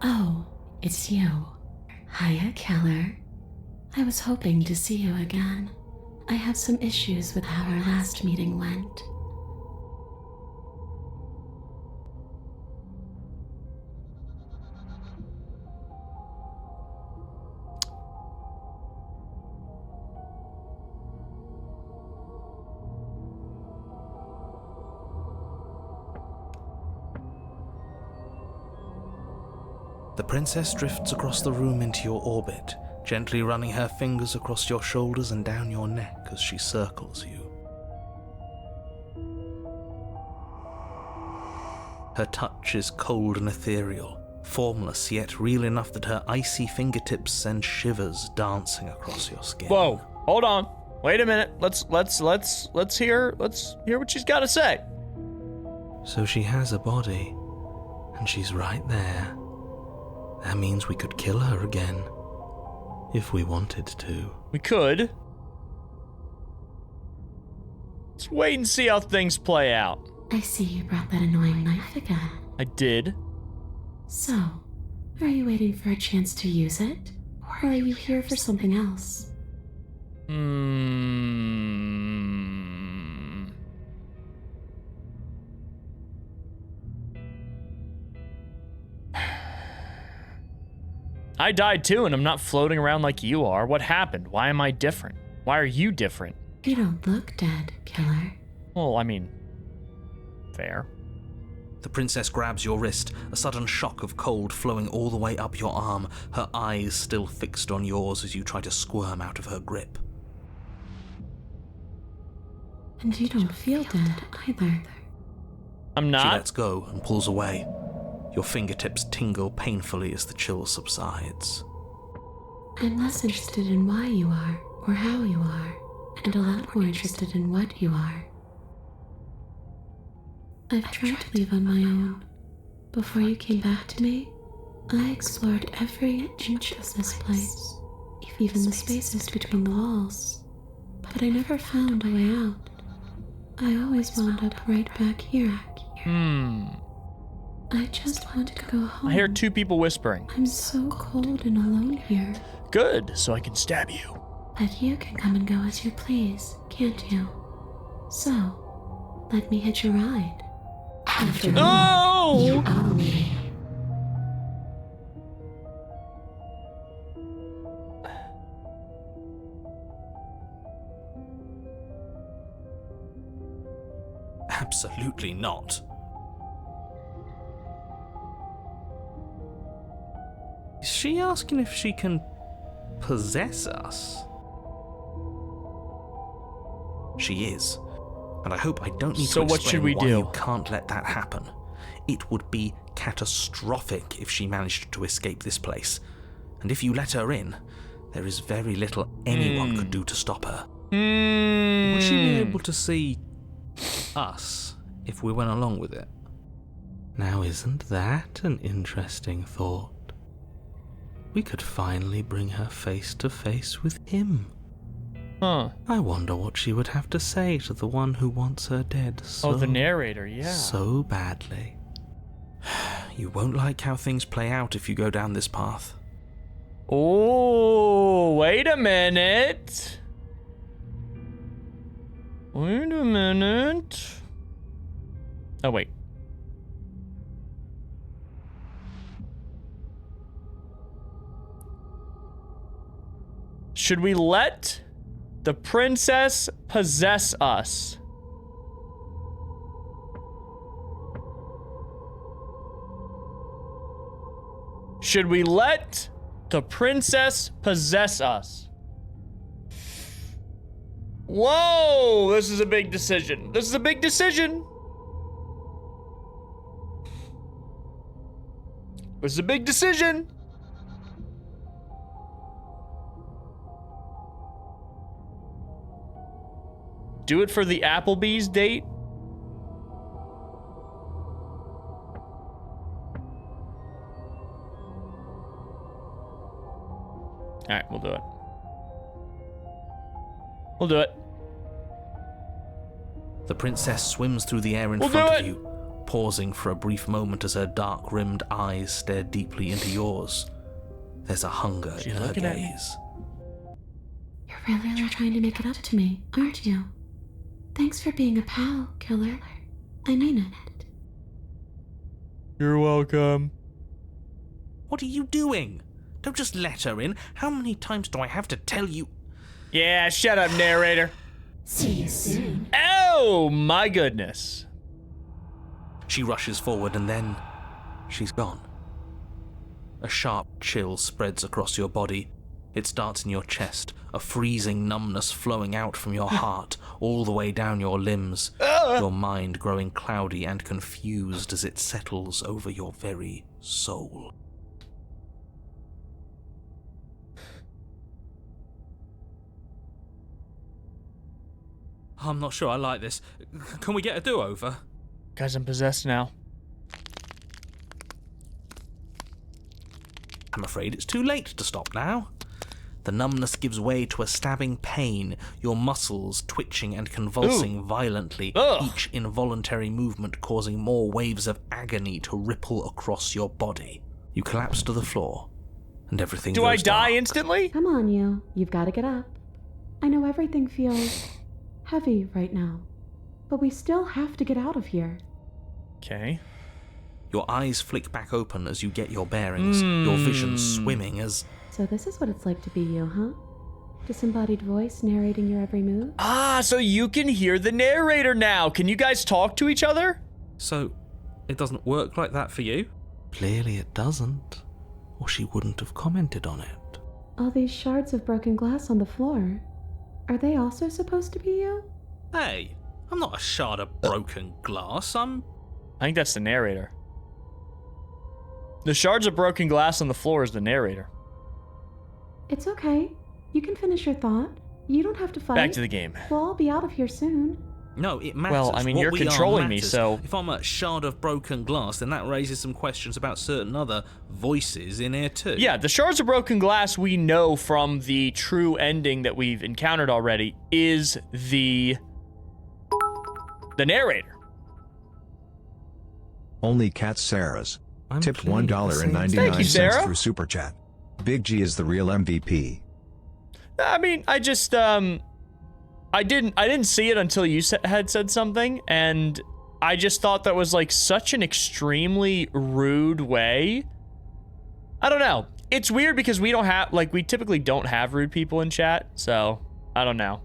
Oh, it's you. Hiya, Keller. I was hoping to see you again. I have some issues with how our last meeting went. The princess drifts across the room into your orbit, gently running her fingers across your shoulders and down your neck as she circles you. Her touch is cold and ethereal, formless yet real enough that her icy fingertips send shivers dancing across your skin. Whoa, hold on. Wait a minute. Let's hear what she's got to say. So she has a body, and she's right there. That means we could kill her again, if we wanted to. We could. Let's wait and see how things play out. I see you brought that annoying knife again. I did. So, are you waiting for a chance to use it? Or are you here for something else? I died too, and I'm not floating around like you are. What happened? Why am I different? Why are you different? You don't look dead, Killer. Well, I mean, fair. The princess grabs your wrist, a sudden shock of cold flowing all the way up your arm, her eyes still fixed on yours as you try to squirm out of her grip. And you don't feel dead either. I'm She not. lets go and pulls away. Your fingertips tingle painfully as the chill subsides. I'm less interested in why you are, or how you are, and a lot more interested in what you are. I've tried to leave on my own. Before you came back to me, I explored every inch of this place, even the spaces between the walls. But I never found a way out. I always wound up right back here. I just want to go home. I hear two people whispering. I'm so cold and alone here. Good, so I can stab you. But you can come and go as you please, can't you? So, let me hitch a ride. After all, you No! owe me. Absolutely not. Is she asking if she can possess us? She is. And I hope I don't need So to what explain should we why do? you can't let that happen. It would be catastrophic if she managed to escape this place. And if you let her in, there is very little anyone could do to stop her. Would she be able to see us if we went along with it? Now, isn't that an interesting thought? We could finally bring her face to face with him. Huh. I wonder what she would have to say to the one who wants her dead so, Oh, the narrator, yeah. so badly. You won't like how things play out if you go down this path. Oh, wait a minute. Wait a minute. Oh, wait. Should we let the princess possess us? Should we let the princess possess us? Whoa, this is a big decision. This is a big decision. This is a big decision. Do it for the Applebee's date. All right, we'll do it. We'll do it. The princess swims through the air in We'll front do of it. you, pausing for a brief moment as her dark-rimmed eyes stare deeply into yours. There's a hunger She's in her looking at me. gaze. You're really trying to make it up to me, aren't you? Thanks for being a pal, killer. I mean it. You're welcome. What are you doing? Don't just let her in. How many times do I have to tell you? Yeah, shut up, narrator. See you soon. Oh, my goodness. She rushes forward and then she's gone. A sharp chill spreads across your body. It starts in your chest, a freezing numbness flowing out from your heart, all the way down your limbs, your mind growing cloudy and confused as it settles over your very soul. I'm not sure I like this. Can we get a do-over? Guys, I'm possessed now. I'm afraid it's too late to stop now. The numbness gives way to a stabbing pain, your muscles twitching and convulsing violently, each involuntary movement causing more waves of agony to ripple across your body. You collapse to the floor, and everything Do goes I die dark. instantly? Come on, you. You've got to get up. I know everything feels heavy right now, but we still have to get out of here. Okay. Your eyes flick back open as you get your bearings, your vision swimming as... So this is what it's like to be you, huh? Disembodied voice narrating your every move? Ah, so you can hear the narrator now. Can you guys talk to each other? So, it doesn't work like that for you? Clearly it doesn't, or she wouldn't have commented on it. All these shards of broken glass on the floor. Are they also supposed to be you? Hey, I'm not a shard of broken glass, I'm... I think that's the narrator. The shards of broken glass on the floor is the narrator. It's okay. You can finish your thought. You don't have to fight. Back to the game. We'll all be out of here soon. No, it matters. Well, I mean, What you're we are controlling me, matters. so- If I'm a shard of broken glass, then that raises some questions about certain other voices in here too. Yeah, the shards of broken glass we know from the true ending that we've encountered already is the narrator. Only Cat Sarah's. I'm Tipped playing the same- Thank you, $1.99 Sarah. through Super Chat. Big G is the real MVP. I mean, I just I didn't see it until you had said something, and I just thought that was like such an extremely rude way. I don't know. It's weird because we typically don't have rude people in chat, so I don't know.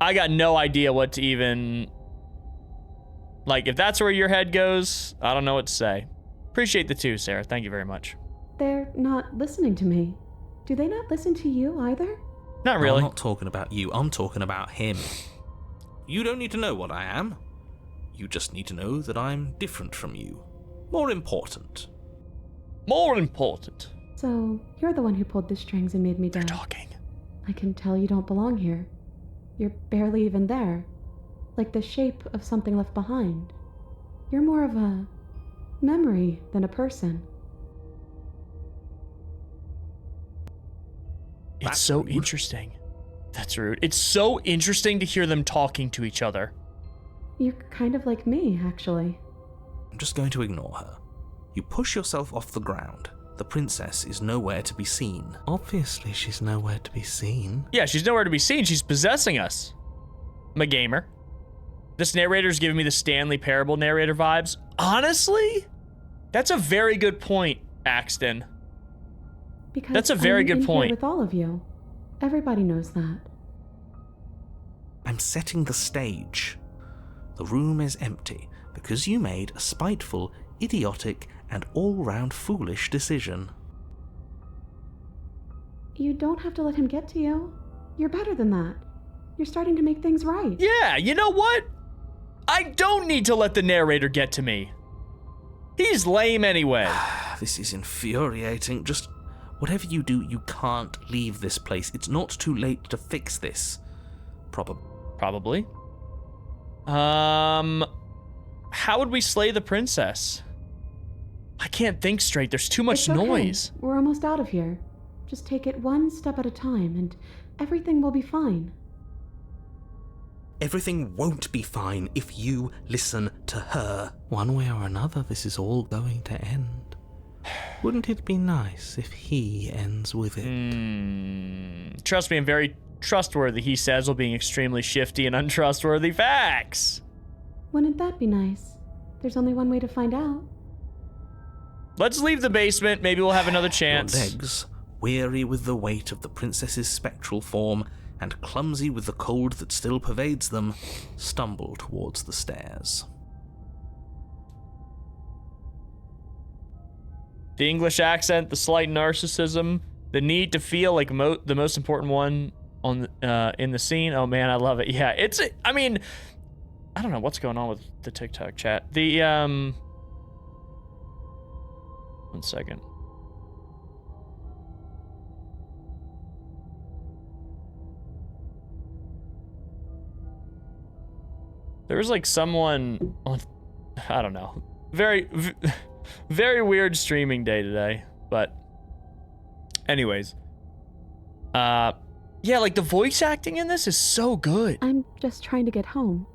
I got no idea what to even Like, if that's where your head goes, I don't know what to say. Appreciate the 2, Sarah. Thank you very much. They're not listening to me. Do they not listen to you either? Not really. I'm not talking about you, I'm talking about him. You don't need to know what I am. You just need to know that I'm different from you. More important. More important. So, you're the one who pulled the strings and made me They're dead. talking. I can tell you don't belong here. You're barely even there. Like the shape of something left behind. You're more of a memory than a person. It's That's so rude. interesting. That's rude. It's so interesting to hear them talking to each other. You're kind of like me, actually. I'm just going to ignore her. You push yourself off the ground. The princess is nowhere to be seen. Obviously, she's nowhere to be seen. Yeah, she's nowhere to be seen. She's possessing us. I'm a gamer. This narrator's giving me the Stanley Parable narrator vibes. Honestly, that's a very good point, Axton. Because That's a very I'm good in here point. with all of you. Everybody knows that. I'm setting the stage. The room is empty because you made a spiteful, idiotic, and all-round foolish decision. You don't have to let him get to you. You're better than that. You're starting to make things right. Yeah, you know what? I don't need to let the narrator get to me. He's lame anyway. This is infuriating. Just whatever you do, you can't leave this place. It's not too late to fix this. Probably. How would we slay the princess? I can't think straight. There's too much It's okay. noise. We're almost out of here. Just take it one step at a time, and everything will be fine. Everything won't be fine if you listen to her. One way or another, this is all going to end. Wouldn't it be nice if he ends with it? Trust me, I'm very trustworthy, he says, while being extremely shifty and untrustworthy. Facts! Wouldn't that be nice? There's only one way to find out. Let's leave the basement. Maybe we'll have another chance. Your legs, weary with the weight of the princess's spectral form and clumsy with the cold that still pervades them, stumble towards the stairs. The English accent, the slight narcissism, the need to feel like the most important one on in the scene. Oh man, I love it. Yeah, I mean, I don't know what's going on with the TikTok chat. One second. There was like someone on, I don't know, very weird streaming day today, but anyways, yeah, like the voice acting in this is so good. I'm just trying to get home.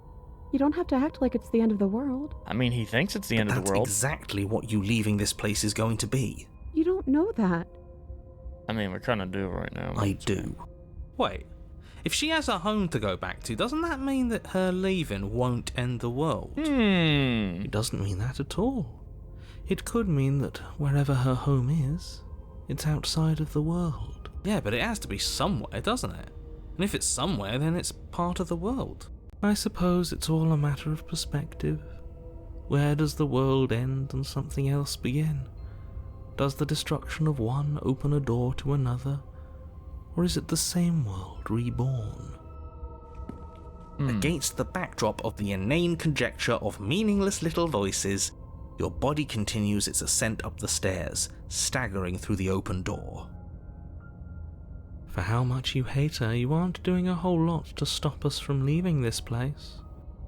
You don't have to act like it's the end of the world. I mean, he thinks it's the end of the world. That's exactly what you leaving this place is going to be. You don't know that. I mean, we kind of do right now. I do. Wait, if she has a home to go back to, doesn't that mean that her leaving won't end the world? It doesn't mean that at all. It could mean that wherever her home is, it's outside of the world. Yeah, but it has to be somewhere, doesn't it? And if it's somewhere, then it's part of the world. I suppose it's all a matter of perspective. Where does the world end and something else begin? Does the destruction of one open a door to another? Or is it the same world reborn? Against the backdrop of the inane conjecture of meaningless little voices, your body continues its ascent up the stairs, staggering through the open door. For how much you hate her, you aren't doing a whole lot to stop us from leaving this place.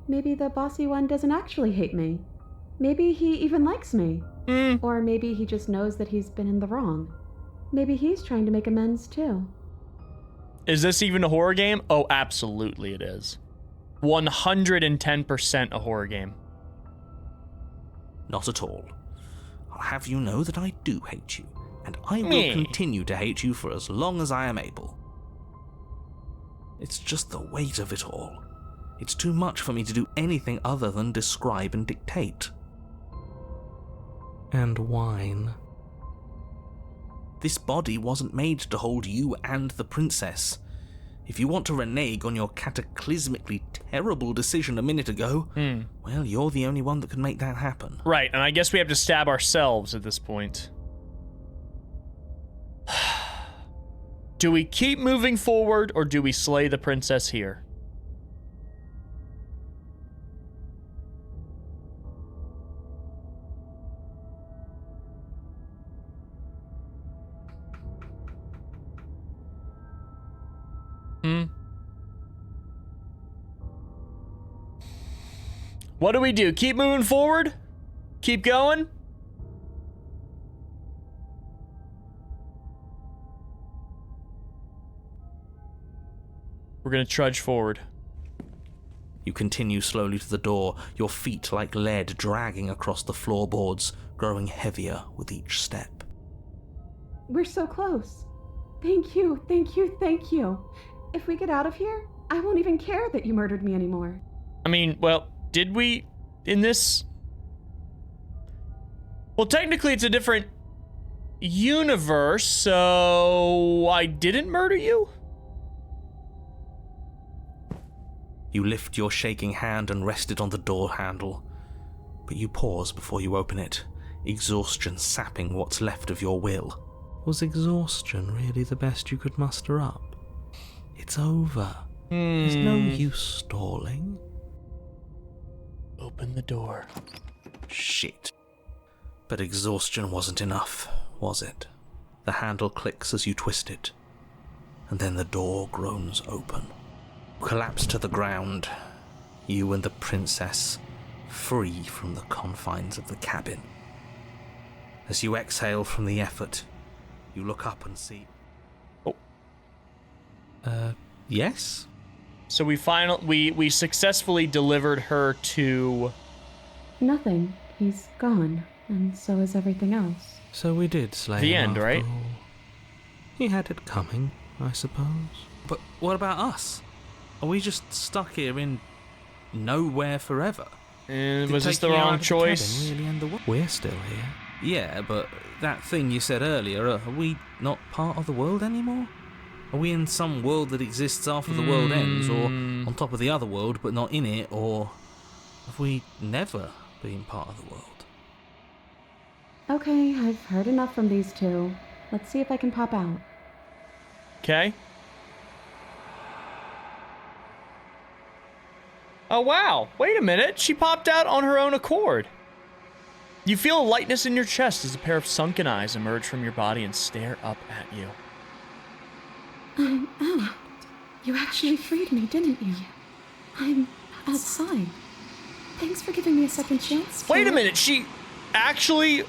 Maybe the bossy one doesn't actually hate me. Maybe he even likes me. Or maybe he just knows that he's been in the wrong. Maybe he's trying to make amends too. Is this even a horror game? Oh, absolutely it is. 110% a horror game. Not at all. I'll have you know that I do hate you, and I will continue to hate you for as long as I am able. It's just the weight of it all. It's too much for me to do anything other than describe and dictate. And whine. This body wasn't made to hold you and the princess. If you want to renege on your cataclysmically terrible decision a minute ago, well, you're the only one that can make that happen. Right, and I guess we have to stab ourselves at this point. Do we keep moving forward, or do we slay the princess here? What do we do? Keep moving forward? Keep going? We're gonna trudge forward. You continue slowly to the door, your feet like lead dragging across the floorboards, growing heavier with each step. We're so close. Thank you, thank you, thank you. If we get out of here, I won't even care that you murdered me anymore. I mean, well, did we in this? Well, technically it's a different universe, so I didn't murder you? You lift your shaking hand and rest it on the door handle, but you pause before you open it, exhaustion sapping what's left of your will. Was exhaustion really the best you could muster up? It's over. There's no use stalling. Open the door. Shit. But exhaustion wasn't enough, was it? The handle clicks as you twist it, and then the door groans open. You collapse to the ground, you and the princess, free from the confines of the cabin. As you exhale from the effort, you look up and see... yes? So we successfully delivered her to... Nothing. He's gone, and so is everything else. So we did slay The him end, after right? all. He had it coming, I suppose. But what about us? Are we just stuck here in nowhere forever? And Did was this the taking you out wrong of the choice? cabin really end the world? We're still here. Yeah, but that thing you said earlier, are we not part of the world anymore? Are we in some world that exists after the world ends, or on top of the other world but not in it, or have we never been part of the world? Okay, I've heard enough from these two. Let's see if I can pop out. Okay. Oh, wow. Wait a minute. She popped out on her own accord. You feel a lightness in your chest as a pair of sunken eyes emerge from your body and stare up at you. I'm out. You actually freed me, didn't you? I'm outside. Thanks for giving me a second chance. Wait a Kira. minute. She actually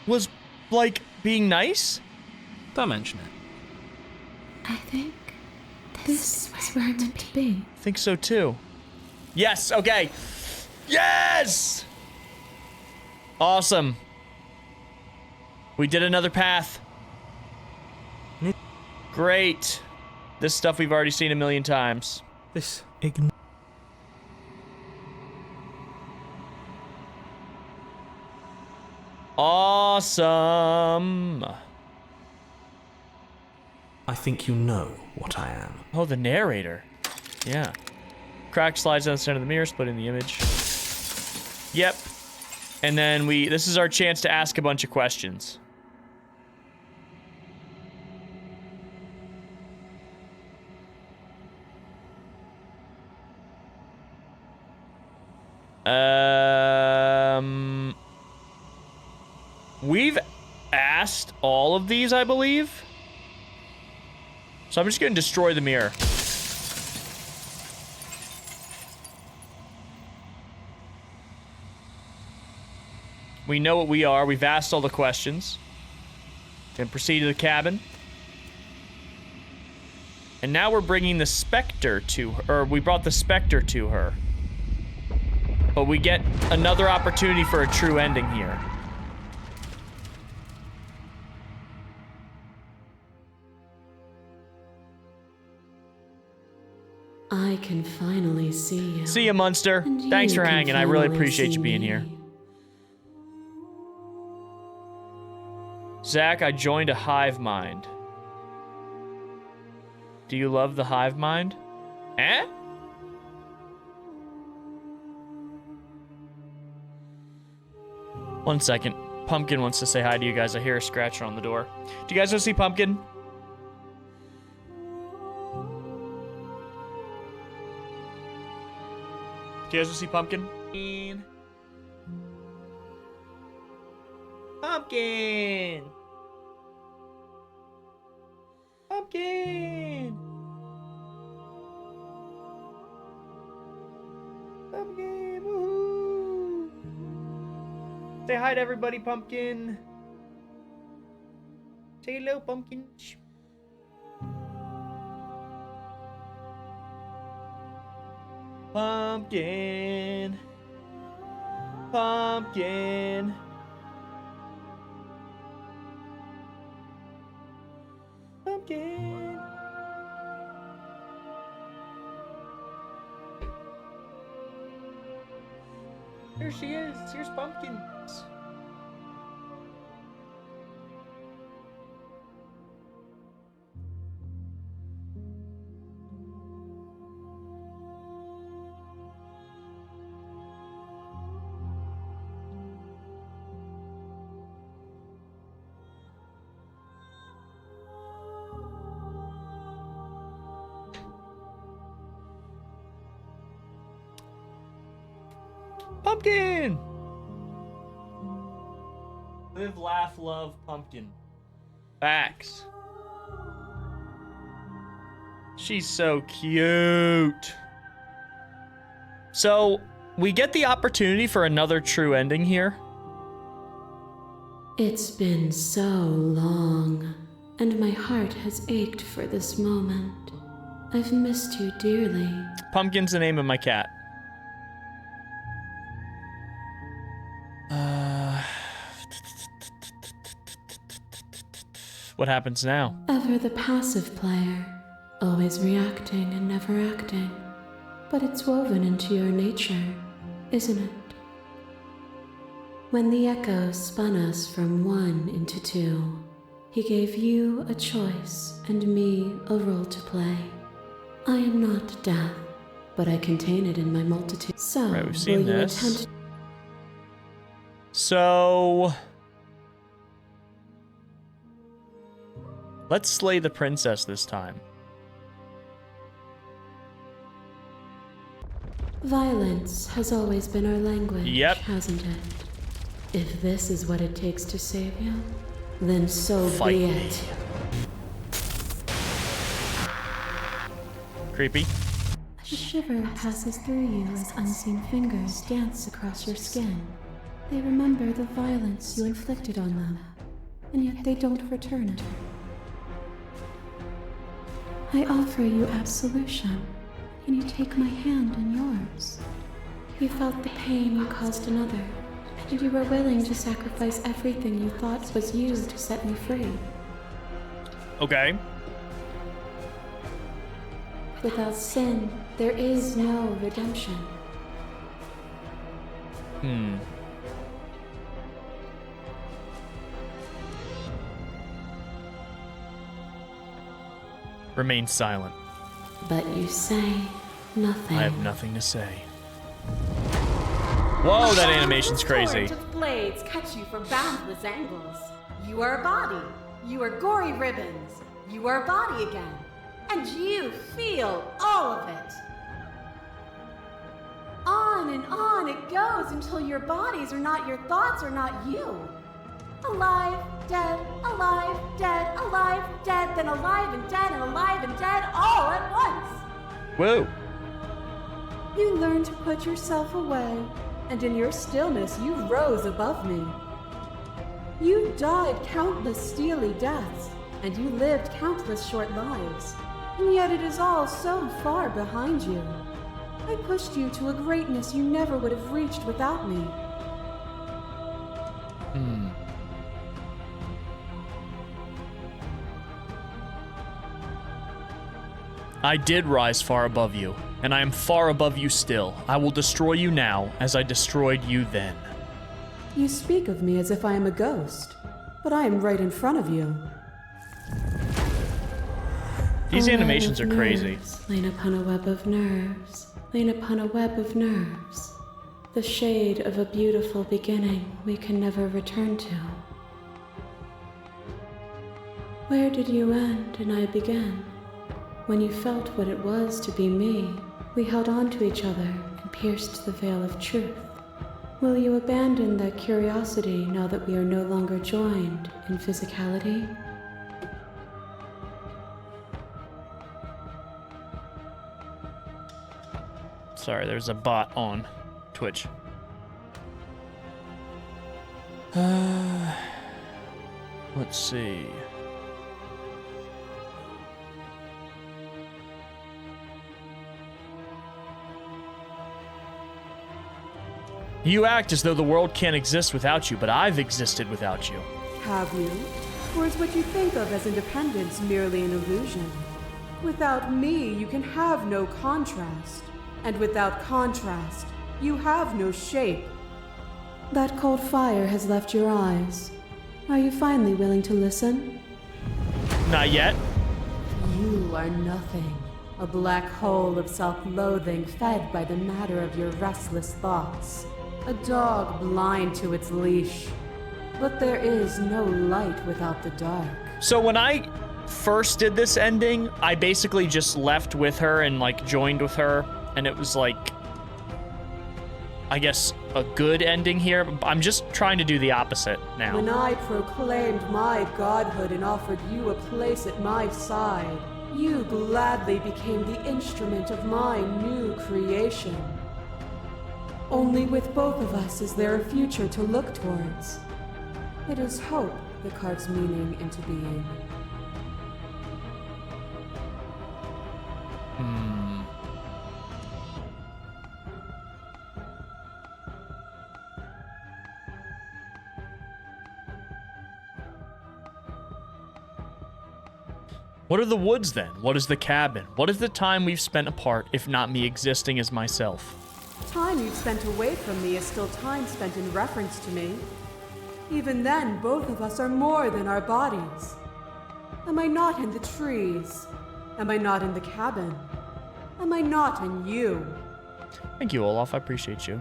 was, like, being nice? Don't mention it. I think this is where I'm meant to be. I think so, too. Yes. Okay. Yes! Awesome. We did another path. Great. This stuff we've already seen a million times. This Awesome. I think you know what I am. Oh, the narrator. Yeah. Crack slides down the center of the mirror, splitting the image. Yep. And then this is our chance to ask a bunch of questions. We've asked all of these, I believe. So I'm just going to destroy the mirror. We know what we are. We've asked all the questions. Then proceed to the cabin. And now we're bringing the Spectre to her. Or we brought the Spectre to her. But we get another opportunity for a true ending here. I can finally see you. See ya, Munster. And Thanks you for can hanging. I really finally appreciate see you being me. here. Zach, I joined a hive mind. Do you love the hive mind? Eh? One second. Pumpkin wants to say hi to you guys. I hear a scratcher on the door. Do you guys want to see Pumpkin? Do you guys want to see Pumpkin? Pumpkin! Pumpkin! Pumpkin! Woohoo! Say hi to everybody, Pumpkin. Say hello, Pumpkin. Pumpkin. Pumpkin. Pumpkin. Here she is. Here's Pumpkins. Pumpkin! Live, laugh, love, Pumpkin. Facts. She's so cute. So, we get the opportunity for another true ending here. It's been so long, and my heart has ached for this moment. I've missed you dearly. Pumpkin's the name of my cat. What happens now? Ever the passive player, always reacting and never acting. But it's woven into your nature, isn't it? When the echo spun us from one into two, he gave you a choice and me a role to play. I am not death, but I contain it in my multitude. So, right, we've seen will you this. attempt? So, let's slay the princess this time. Violence has always been our language, Yep. hasn't it? If this is what it takes to save you, then so Fight be me. it. Creepy. A shiver passes through you as unseen fingers dance across your skin. They remember the violence you inflicted on them, and yet they don't return it. I offer you absolution. Can you take my hand in yours? You felt the pain you caused another, and you were willing to sacrifice everything you thought was you to set me free. Okay. Without sin, there is no redemption. Remain silent. But you say nothing. I have nothing to say. Whoa, that animation's crazy. Torrent of blades cut you from boundless angles. You are a body. You are gory ribbons. You are a body again. And you feel all of it. On and on it goes until your bodies are not your thoughts, are not you. Alive, dead, then alive and dead, all at once. Whoa. You learned to put yourself away, and in your stillness you rose above me. You died countless steely deaths, and you lived countless short lives, and yet it is all so far behind you. I pushed you to a greatness you never would have reached without me. I did rise far above you, and I am far above you still. I will destroy you now, as I destroyed you then. You speak of me as if I am a ghost. but I am right in front of you. These A web animations are of crazy. nerves, lain upon a web of nerves, lain upon a web of nerves. The shade of a beautiful beginning we can never return to. Where did you end and I begin? When you felt what it was to be me, we held on to each other and pierced the veil of truth. Will you abandon that curiosity now that we are no longer joined in physicality? Sorry, there's a bot on Twitch. Let's see. You act as though the world can't exist without you, but I've existed without you. Have you? Or is what you think of as independence merely an illusion? Without me, you can have no contrast. And without contrast, you have no shape. That cold fire has left your eyes. Are you finally willing to listen? Not yet. You are nothing. A black hole of self-loathing fed by the matter of your restless thoughts. A dog blind to its leash. But there is no light without the dark. So when I first did this ending, I basically just left with her and like joined with her, and it was like, I guess, a good ending here. I'm just trying to do the opposite now. When I proclaimed my godhood and offered you a place at my side, you gladly became the instrument of my new creation. Only with both of us is there a future to look towards. It is hope that carves meaning into being. What are the woods then? What is the cabin? What is the time we've spent apart, if not me existing as myself? Time you've spent away from me is still time spent in reference to me. Even then, both of us are more than our bodies. Am I not in the trees? Am I not in the cabin? Am I not in you? Thank you, Olaf. I appreciate you.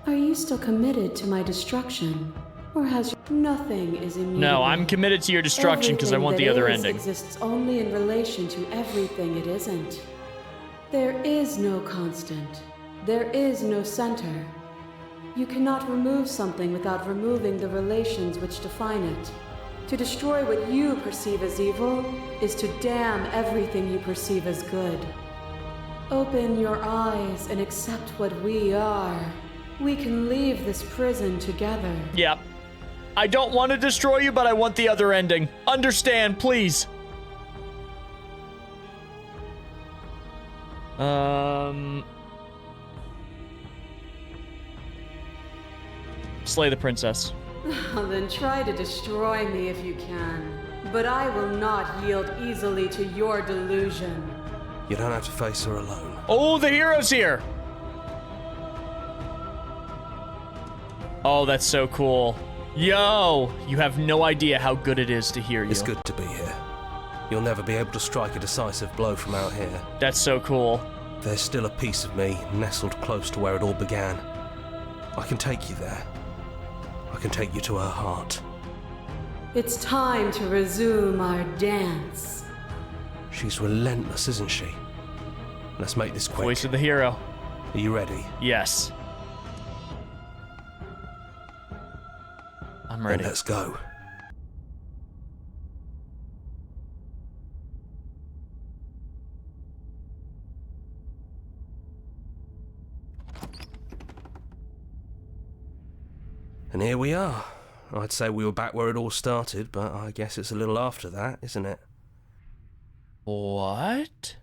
Are you still committed to my destruction? Or has nothing is immutable? No, I'm committed to your destruction because I want the other ending. Exists only in relation to everything it isn't. There is no constant. There is no center. You cannot remove something without removing the relations which define it. To destroy what you perceive as evil is to damn everything you perceive as good. Open your eyes and accept what we are. We can leave this prison together. Yep. I don't want to destroy you, but I want the other ending. Understand, please. Slay the princess. Then try to destroy me if you can. But I will not yield easily to your delusion. You don't have to face her alone. Oh, the hero's here! Oh, that's so cool. Yo! You have no idea how good it is to hear you. It's good to be here. You'll never be able to strike a decisive blow from out here. That's so cool. There's still a piece of me nestled close to where it all began. I can take you there. I can take you to her heart. It's time to resume our dance. She's relentless, isn't she? Let's make this quick. Voice of the hero. Are you ready? Yes. I'm ready. Then let's go. And here we are. I'd say we were back where it all started, but I guess it's a little after that, isn't it? What?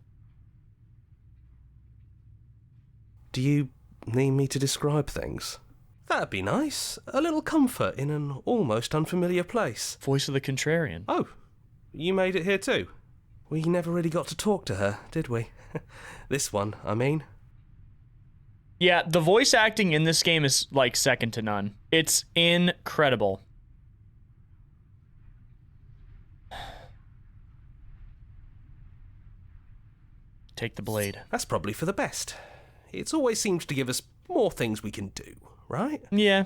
Do you need me to describe things? That'd be nice. A little comfort in an almost unfamiliar place. Voice of the contrarian. Oh, you made it here too? We never really got to talk to her, did we? This one, I mean. Yeah, the voice acting in this game is like second to none. It's incredible. Take the blade. That's probably for the best. It's always seems to give us more things we can do, right? Yeah.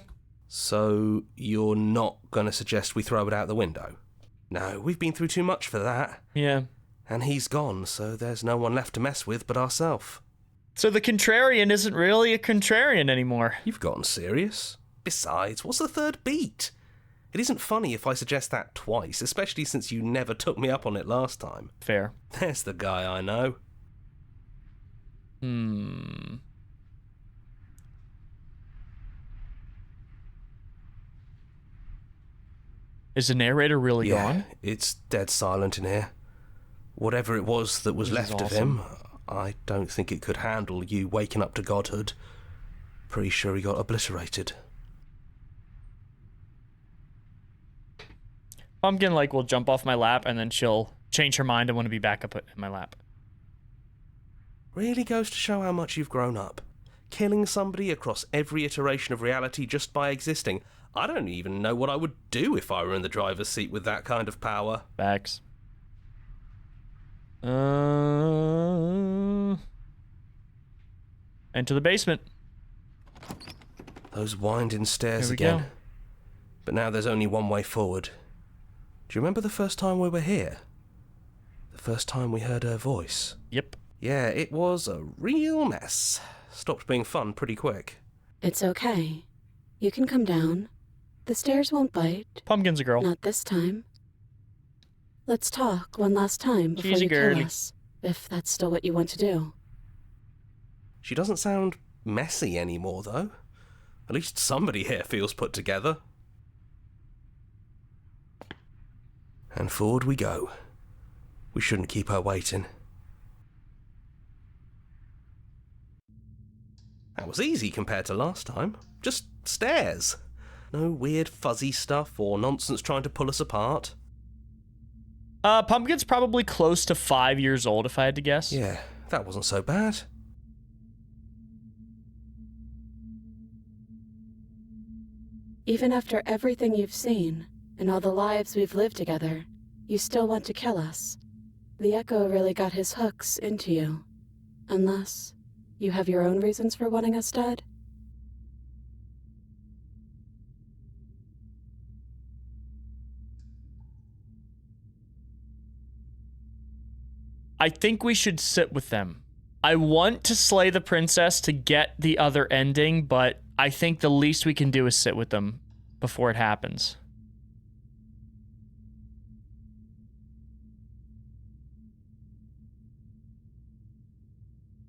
So, you're not going to suggest we throw it out the window? No, we've been through too much for that. Yeah. And he's gone, so there's no one left to mess with but ourselves. So the contrarian isn't really a contrarian anymore. You've gotten serious. Besides, what's the third beat? It isn't funny if I suggest that twice, especially since you never took me up on it last time. Fair. There's the guy I know. Is the narrator really gone? It's dead silent in here. Whatever it was that was This is left of awesome. him, I don't think it could handle you waking up to godhood. Pretty sure he got obliterated. Pumpkin will jump off my lap and then she'll change her mind and want to be back up in my lap. Really goes to show how much you've grown up. Killing somebody across every iteration of reality just by existing. I don't even know what I would do if I were in the driver's seat with that kind of power. Facts. Enter the basement. Those winding stairs Here we again. go. But now there's only one way forward. Do you remember the first time we were here? The first time we heard her voice? Yep. Yeah, it was a real mess. Stopped being fun pretty quick. It's okay. You can come down. The stairs won't bite. Pumpkin's a girl. Not this time. Let's talk one last time before She's a you kill girly. us, if that's still what you want to do. She doesn't sound messy anymore, though. At least somebody here feels put together. And forward we go. We shouldn't keep her waiting. That was easy compared to last time. Just stairs. No weird fuzzy stuff or nonsense trying to pull us apart. Pumpkin's probably close to 5 years old, if I had to guess. Yeah, that wasn't so bad. Even after everything you've seen, and all the lives we've lived together, you still want to kill us. The Echo really got his hooks into you. Unless you have your own reasons for wanting us dead? I think we should sit with them. I want to slay the princess to get the other ending, but I think the least we can do is sit with them before it happens.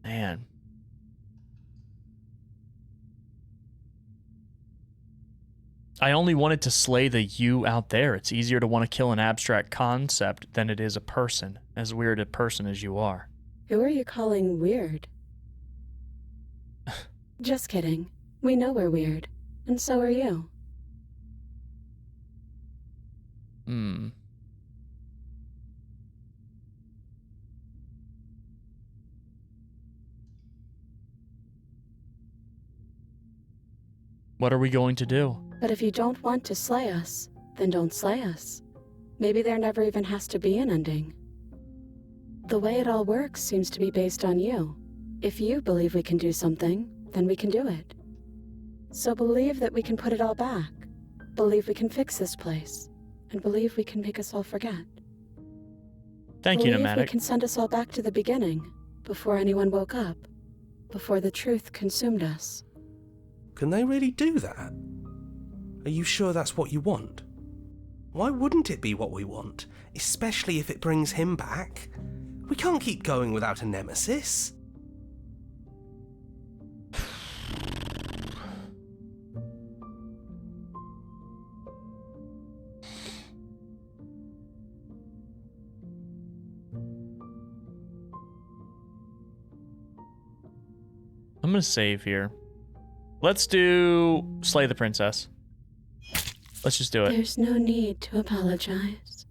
Man. I only wanted to slay the you out there. It's easier to want to kill an abstract concept than it is a person, as weird a person as you are. Who are you calling weird? Just kidding. We know we're weird, and so are you. What are we going to do? But if you don't want to slay us, then don't slay us. Maybe there never even has to be an ending. The way it all works seems to be based on you. If you believe we can do something, then we can do it. So believe that we can put it all back. Believe we can fix this place. And believe we can make us all forget. Thank you, Believe we Nomadic. can send us all back to the beginning, before anyone woke up. Before the truth consumed us. Can they really do that? Are you sure that's what you want? Why wouldn't it be what we want? Especially if it brings him back. We can't keep going without a nemesis. I'm gonna save here. Let's do slay the princess. Let's just do it. There's no need to apologize.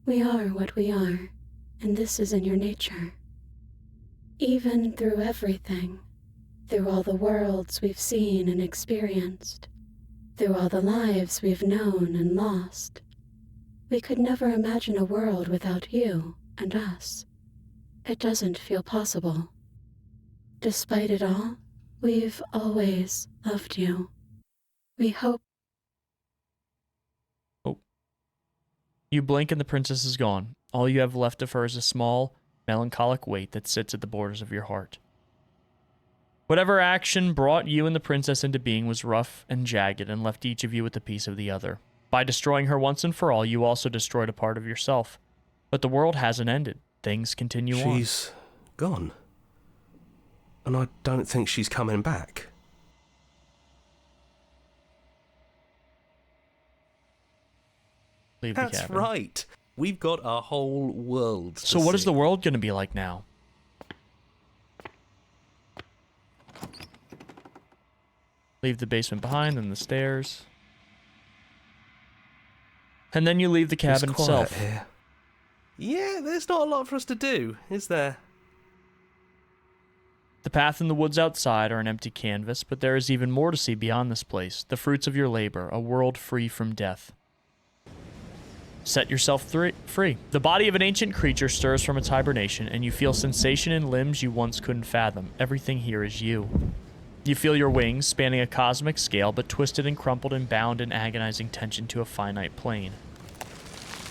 We are what we are, and this is in your nature. Even through everything, Through all the worlds we've seen and experienced, through all the lives we've known and lost, we could never imagine a world without you and us. It doesn't feel possible. Despite it all, we've always loved you. We hope. Oh. You blink and the princess is gone. All you have left of her is a small, melancholic weight that sits at the borders of your heart. Whatever action brought you and the princess into being was rough and jagged and left each of you with a piece of the other. By destroying her once and for all, you also destroyed a part of yourself. But the world hasn't ended. Things continue on. She's gone. And I don't think she's coming back. Leave the That's cabin. right. We've got a whole world to So what is see. the world going to be like now? Leave the basement behind and the stairs. And then you leave the cabin It's quiet itself. here. Yeah, there's not a lot for us to do, is there? The path in the woods outside are an empty canvas, but there is even more to see beyond this place. The fruits of your labor, a world free from death. Set yourself free. The body of an ancient creature stirs from its hibernation, and you feel sensation in limbs you once couldn't fathom. Everything here is you. You feel your wings, spanning a cosmic scale, but twisted and crumpled and bound in agonizing tension to a finite plane.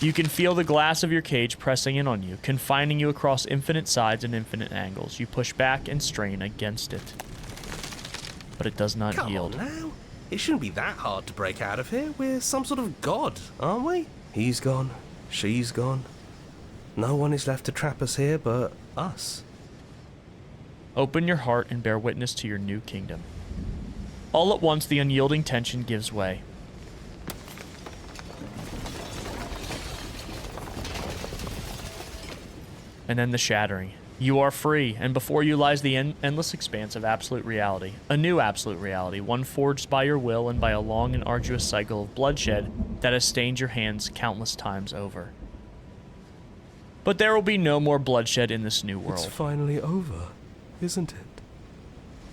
You can feel the glass of your cage pressing in on you, confining you across infinite sides and infinite angles. You push back and strain against it. But it does not Come yield. on now. It shouldn't be that hard to break out of here. We're some sort of god, aren't we? He's gone. She's gone. No one is left to trap us here but us. Open your heart and bear witness to your new kingdom. All at once, the unyielding tension gives way. And then the shattering. You are free, and before you lies the endless expanse of absolute reality. A new absolute reality, one forged by your will and by a long and arduous cycle of bloodshed that has stained your hands countless times over. But there will be no more bloodshed in this new world. It's finally over, isn't it?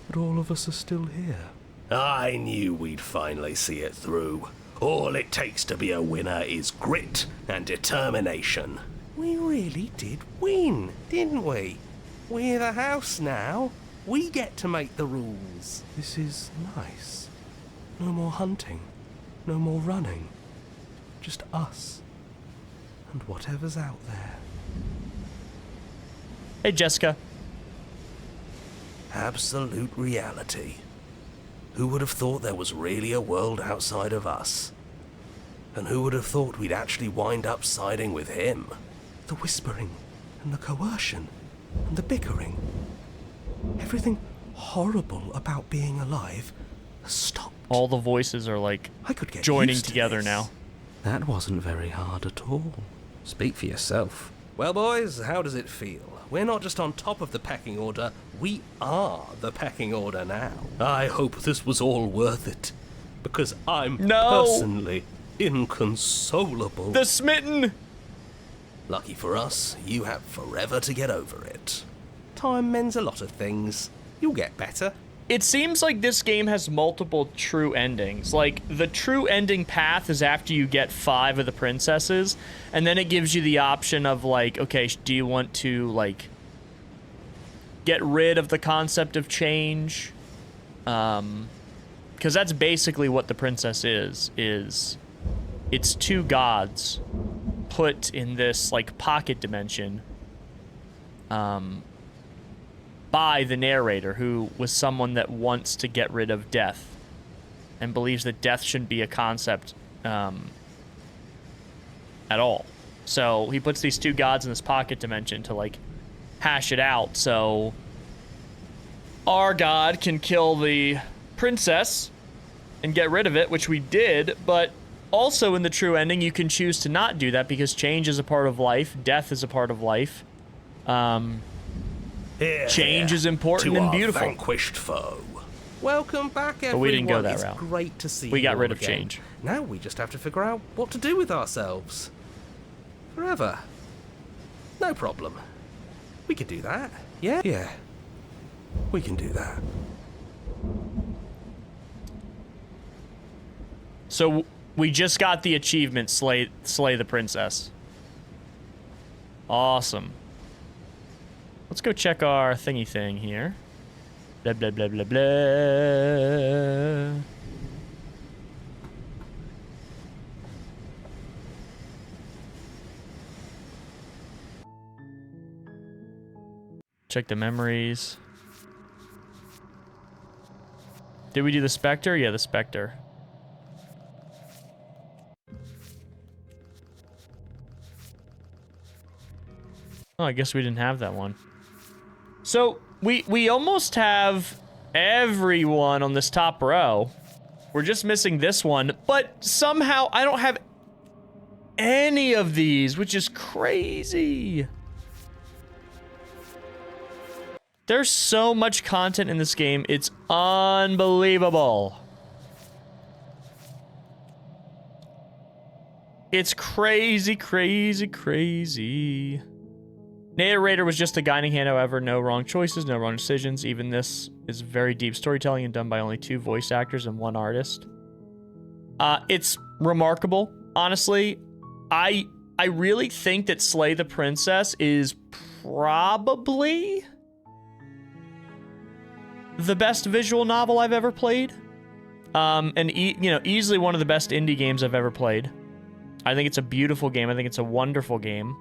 But all of us are still here. I knew we'd finally see it through. All it takes to be a winner is grit and determination. We really did win, didn't we? We're the house now. We get to make the rules. This is nice. No more hunting. No more running. Just us. And whatever's out there. Hey, Jessica. Absolute reality. Who would have thought there was really a world outside of us? And who would have thought we'd actually wind up siding with him? The whispering, and the coercion, and the bickering. Everything horrible about being alive has stopped. All the voices are like I could get joining used to together this. now. That wasn't very hard at all. Speak for yourself. Well, boys, how does it feel? We're not just on top of the pecking order, we are the pecking order now. I hope this was all worth it, because I'm personally inconsolable. The smitten! Lucky for us, you have forever to get over it. Time mends a lot of things. You'll get better. It seems like this game has multiple true endings. Like, the true ending path is after you get 5 of the princesses, and then it gives you the option of, like, okay, do you want to, like, get rid of the concept of change? Because that's basically what the princess is it's 2 gods put in this, like, pocket dimension, by the narrator, who was someone that wants to get rid of death and believes that death shouldn't be a concept at all. So he puts these 2 gods in this pocket dimension to, like, hash it out. So our god can kill the princess and get rid of it, which we did, but also in the true ending, you can choose to not do that because change is a part of life, death is a part of life. Change is important to and our beautiful. Vanquished foe. Welcome back, everyone. But we didn't go that it's route. Great to see We you got rid all of again. change. Now we just have to figure out what to do with ourselves. Forever. No problem. We could do that. Yeah? Yeah. We can do that. So we just got the achievement, slay the princess. Awesome. Let's go check our thingy thing here. Blah, blah, blah, blah, blah. Check the memories. Did we do the Spectre? Yeah, the Spectre. Oh, I guess we didn't have that one. So, we almost have everyone on this top row. We're just missing this one, but somehow I don't have any of these, which is crazy. There's so much content in this game, it's unbelievable. It's crazy, crazy, crazy. Narrator was just a guiding hand, however, no wrong choices, no wrong decisions. Even this is very deep storytelling and done by only 2 voice actors and 1 artist. It's remarkable, honestly. I really think that Slay the Princess is probably the best visual novel I've ever played. And easily one of the best indie games I've ever played. I think it's a beautiful game. I think it's a wonderful game.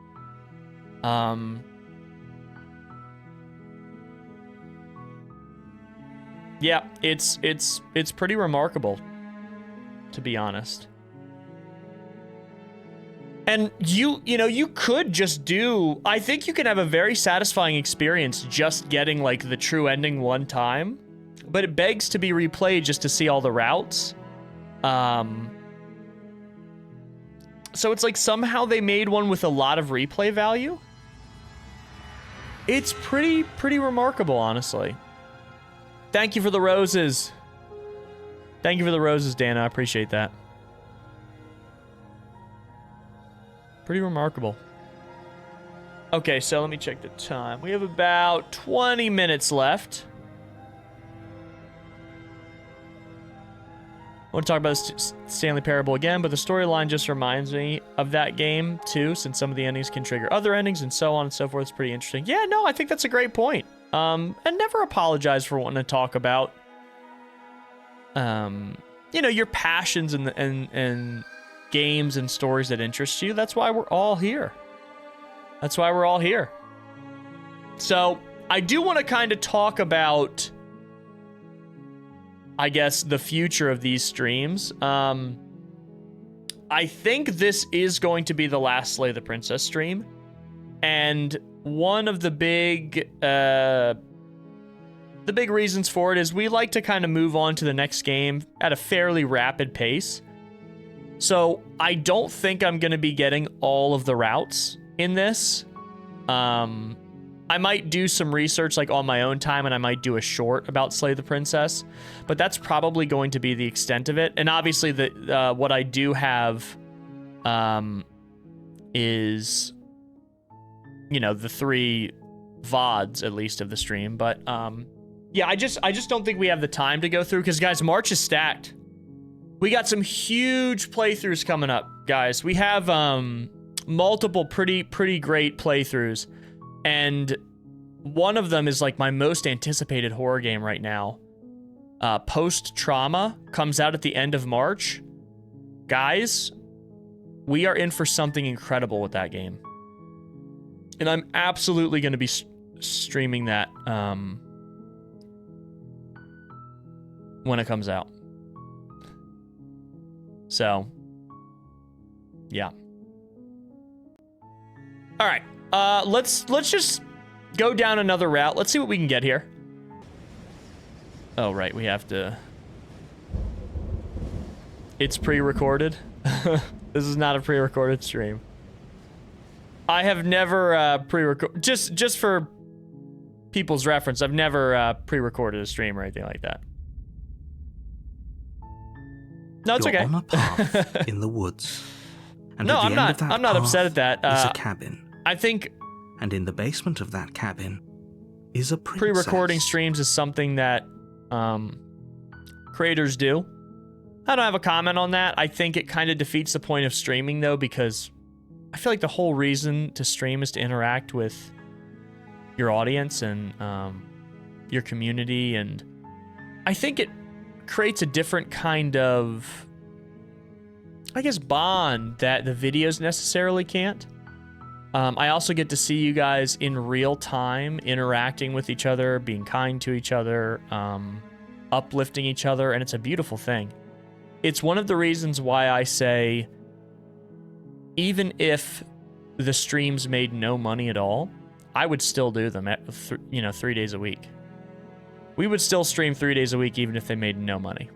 Yeah, it's pretty remarkable, to be honest. And you could just do, I think you can have a very satisfying experience just getting like the true ending one time, but it begs to be replayed just to see all the routes. So it's like somehow they made one with a lot of replay value. It's pretty remarkable, honestly. Thank you for the roses. Thank you for the roses, Dana. I appreciate that. Pretty remarkable. Okay, so let me check the time. We have about 20 minutes left. I want to talk about the Stanley Parable again, but the storyline just reminds me of that game, too, since some of the endings can trigger other endings and so on and so forth. It's pretty interesting. Yeah, no, I think that's a great point. And never apologize for wanting to talk about, your passions and games and stories that interest you. That's why we're all here. That's why we're all here. So, I do want to kind of talk about, I guess, the future of these streams. I think this is going to be the last Slay the Princess stream. And one of the big reasons for it is we like to kind of move on to the next game at a fairly rapid pace. So I don't think I'm going to be getting all of the routes in this. I might do some research like on my own time, and I might do a short about Slay the Princess, but that's probably going to be the extent of it. And obviously what I do have is the 3 VODs at least of the stream, but yeah, I just don't think we have the time to go through, because guys, March is stacked. We got some huge playthroughs coming up, guys. We have multiple pretty great playthroughs, and one of them is like my most anticipated horror game right now. Post Trauma comes out at the end of March. Guys, we are in for something incredible with that game. And I'm absolutely going to be streaming that when it comes out. So, yeah. All right, let's just go down another route. Let's see what we can get here. Oh, right, we have to... It's pre-recorded. This is not a pre-recorded stream. I have never pre-recorded... Just for people's reference, I've never pre-recorded a stream or anything like that. No, it's You're okay. on a path in the woods. And No, at the I'm end not. of that I'm not path upset at that. is a cabin. I think And in the basement of that cabin is a princess. pre-recording streams is something that creators do. I don't have a comment on that. I think it kind of defeats the point of streaming, though, because I feel like the whole reason to stream is to interact with your audience and your community, and I think it creates a different kind of, I guess, bond that the videos necessarily can't. I also get to see you guys in real time interacting with each other, being kind to each other, uplifting each other, and it's a beautiful thing. It's one of the reasons why I say, even if the streams made no money at all, I would still do them at 3 days a week. We would still stream 3 days a week even if they made no money.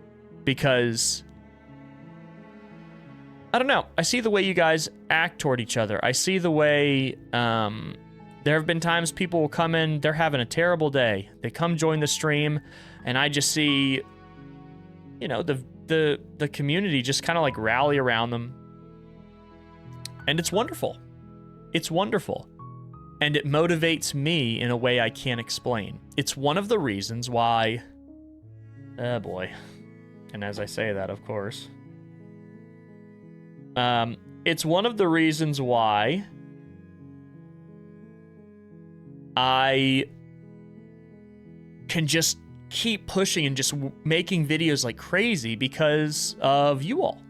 Because, I don't know, I see the way you guys act toward each other. I see the way, there have been times people will come in, they're having a terrible day. They come join the stream, and I just see, you know, the community just kind of like rally around them. And it's wonderful. It's wonderful. And it motivates me in a way I can't explain. It's one of the reasons why... Oh boy. And as I say that, of course. It's one of the reasons why I can just keep pushing and just making videos like crazy because of you all.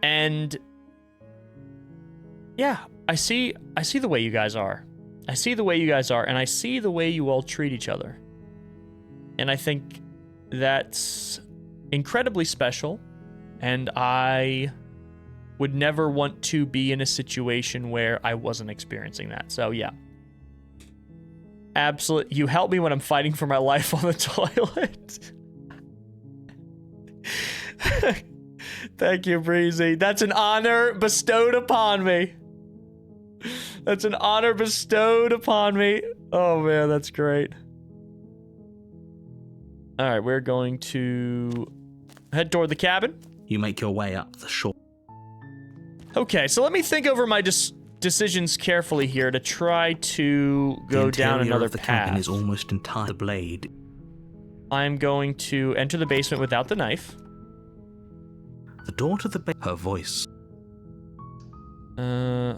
And yeah, I see the way you guys are. I see the way you guys are, and I see the way you all treat each other. And I think that's incredibly special, and I would never want to be in a situation where I wasn't experiencing that. So yeah. Absolutely. You help me when I'm fighting for my life on the toilet. Thank you, Breezy. That's an honor bestowed upon me. That's an honor bestowed upon me. Oh man, that's great. All right, we're going to head toward the cabin. You make your way up the shore. Okay, so let me think over my decisions carefully here to try to go down another the path. cabin is almost entirely the blade. I'm going to enter the basement without the knife. The door to the her voice.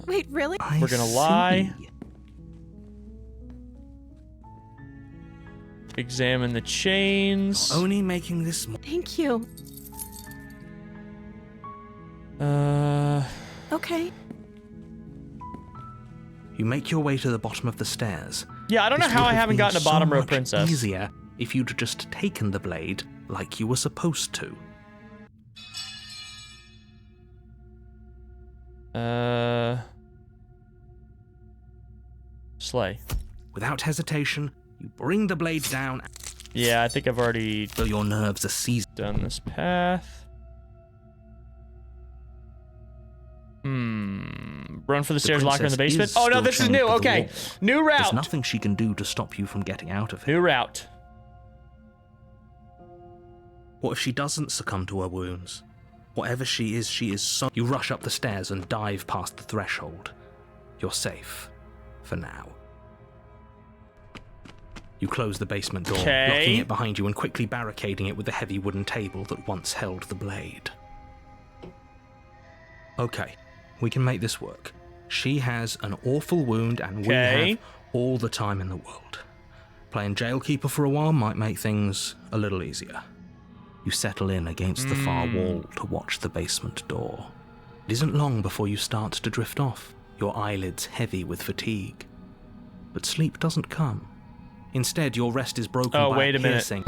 Wait, really? We're gonna lie. Examine the chains. You're only making this. Thank you. Okay. You make your way to the bottom of the stairs. Yeah, I don't know This how would I have haven't been gotten a so bottom row much princess. Easier if you'd just taken the blade like you were supposed to. Slay. Without hesitation, you bring the blade down. Yeah, I think I've already Though your nerves are seized. done this path. Run for the stairs, locker in the basement. Oh no, this is new. Okay, new route. There's nothing she can do to stop you from getting out of here. New route. What if she doesn't succumb to her wounds? Whatever she is so... You rush up the stairs and dive past the threshold. You're safe. For now. You close the basement door, locking it behind you and quickly barricading it with the heavy wooden table that once held the blade. Okay, we can make this work. She has an awful wound and we have all the time in the world. Playing jailkeeper for a while might make things a little easier. You settle in against the far wall to watch the basement door. It isn't long before you start to drift off, your eyelids heavy with fatigue. But sleep doesn't come. Instead, your rest is broken by wait a minute. piercing.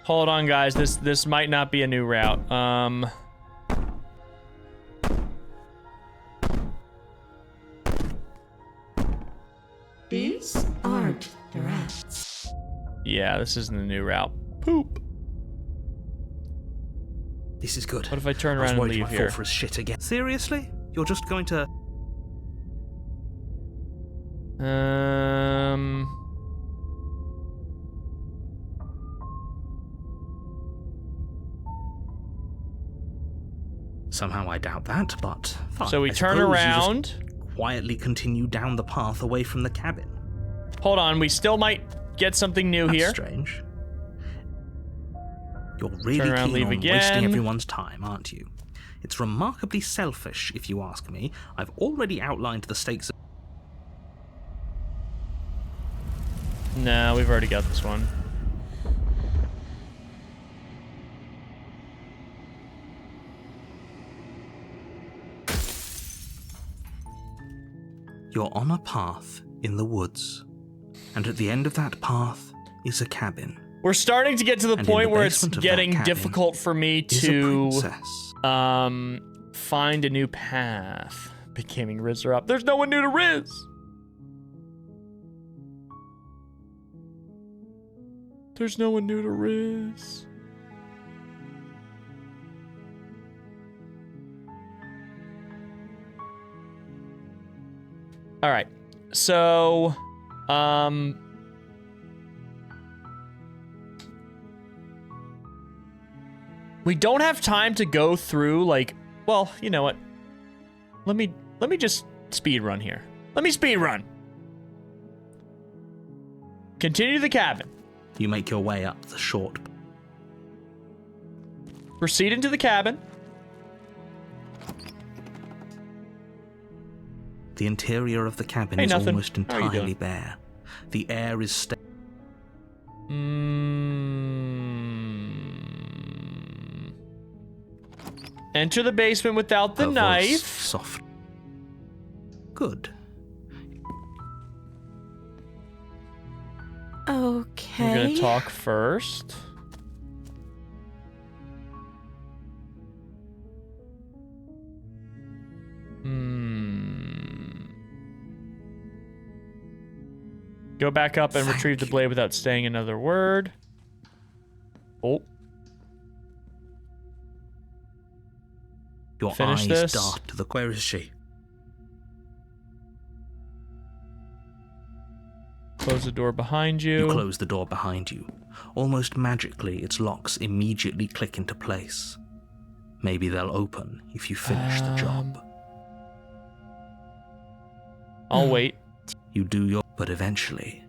Hold on, guys. This might not be a new route. These aren't threats. Yeah, this isn't a new route. Poop. This is good. What if I turn around I was and worried leave I here? fall for his shit again. Seriously? You're just going to... Somehow I doubt that, but fine. So we I turn suppose you around. just quietly continue down the path away from the cabin. Hold on, we still might get something new That's here. strange. You're really Turn around, keen leave on again. wasting everyone's time, aren't you? It's remarkably selfish, if you ask me. I've already outlined the stakes of... No, we've already got this one. You're on a path in the woods, and at the end of that path is a cabin. We're starting to get to the And in point the where it's basement of that getting cabin difficult for me is a to princess. find a new path. Becoming Riz are up. There's no one new to Riz. There's no one new to Riz. All right. So, we don't have time to go through, like, well, you know what? Let me just speed run here. Let me speed run. Continue to the cabin. You make your way up the short... Proceed into the cabin. The interior of the cabin Hey, is nothing. almost How are you entirely doing? bare. The air is Enter the basement without the Her voice knife. soft. Good. Okay. I'm gonna talk first. Go back up and retrieve the blade without saying another word. Oh. Your Finish eyes this. dart to the... Where is she? Close the door behind you. You close the door behind you. Almost magically, its locks immediately click into place. Maybe they'll open if you finish the job. I'll wait. You do your... But eventually,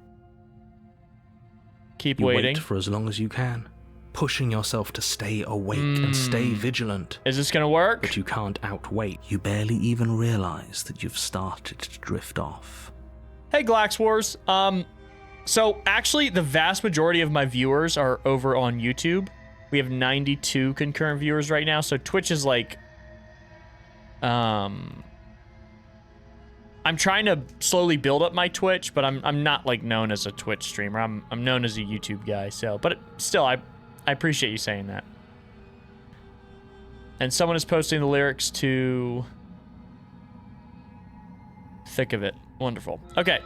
Keep you waiting. wait for as long as you can, pushing yourself to stay awake and stay vigilant. Is this gonna work? But you can't outwait. You barely even realize that you've started to drift off. Hey, Glax Wars. So actually, the vast majority of my viewers are over on YouTube. We have 92 concurrent viewers right now, so Twitch is like, I'm trying to slowly build up my Twitch, but I'm not like known as a Twitch streamer. I'm known as a YouTube guy. So, but still, I appreciate you saying that. And someone is posting the lyrics to Thick of It. Wonderful. Okay.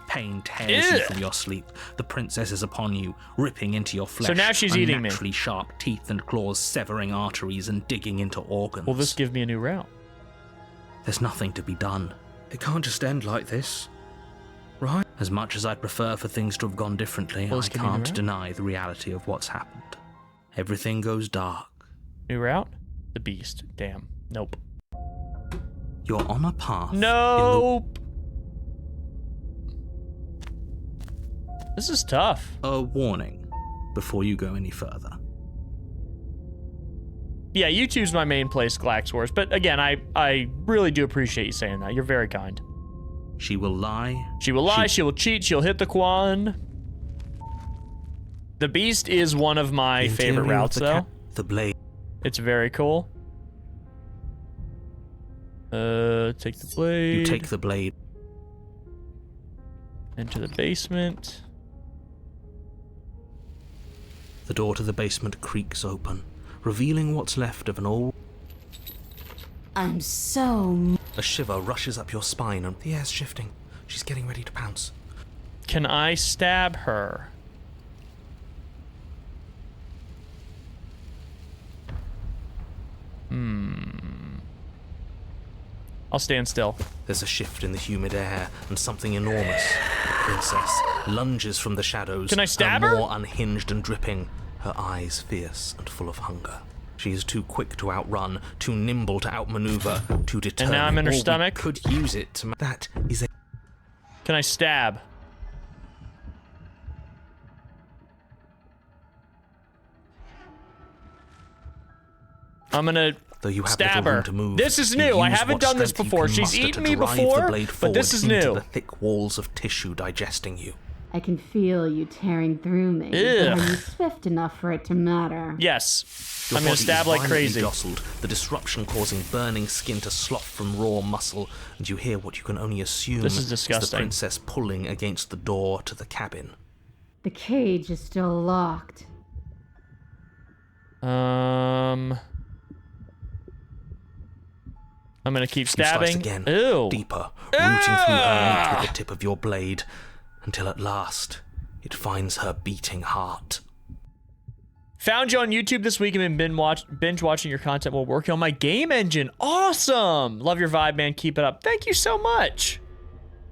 Pain tears you from your sleep. The princess is upon you, ripping into your flesh. So now she's eating me. Unnaturally sharp teeth and claws severing arteries and digging into organs. Will this give me a new route? There's nothing to be done. It can't just end like this, right? As much as I'd prefer for things to have gone differently, Will I this give me a new can't route? deny the reality of what's happened. Everything goes dark. New route? The beast. Damn. Nope. You're on a path. Nope. This is tough. A warning before you go any further. Yeah, YouTube's my main place, Glax Wars. But again, I really do appreciate you saying that. You're very kind. She will lie. She will lie, she will cheat, she'll hit the Quan. The beast is one of my The favorite interior of routes, the though. The blade. It's very cool. Take the blade. You take the blade. Enter the basement. The door to the basement creaks open, revealing what's left of an old... I'm so... A shiver rushes up your spine and the air's shifting. She's getting ready to pounce. Can I stab her? I'll stand still. There's a shift in the humid air, and something enormous. The princess lunges from the shadows. Can I stab her? her? More unhinged and dripping, her eyes fierce and full of hunger. She is too quick to outrun, too nimble to outmaneuver, too determined. And now I'm in her Or we stomach? could use it to... That is a... Can I stab? I'm gonna Though you have stab little her. room to move, This is you new. I use haven't what done this strength you before. can She's muster eaten to me drive before, the blade but this forward is into new. the thick walls of tissue digesting you. I can feel you tearing through me. Ugh. But are you swift enough for it to matter? Yes. Your I'm gonna body stab is like violently crazy. jostled, the disruption causing burning skin to slough from raw muscle, and you hear what you can only assume This is the disgusting. princess pulling against the door to the cabin. The cage is still locked. I'm gonna keep You slice stabbing. again, Ew. deeper, rooting through her meat with the tip of your blade, until at last it finds her beating heart. Found you on YouTube this week and been binge watching your content while working on my game engine. Awesome! Love your vibe, man. Keep it up. Thank you so much.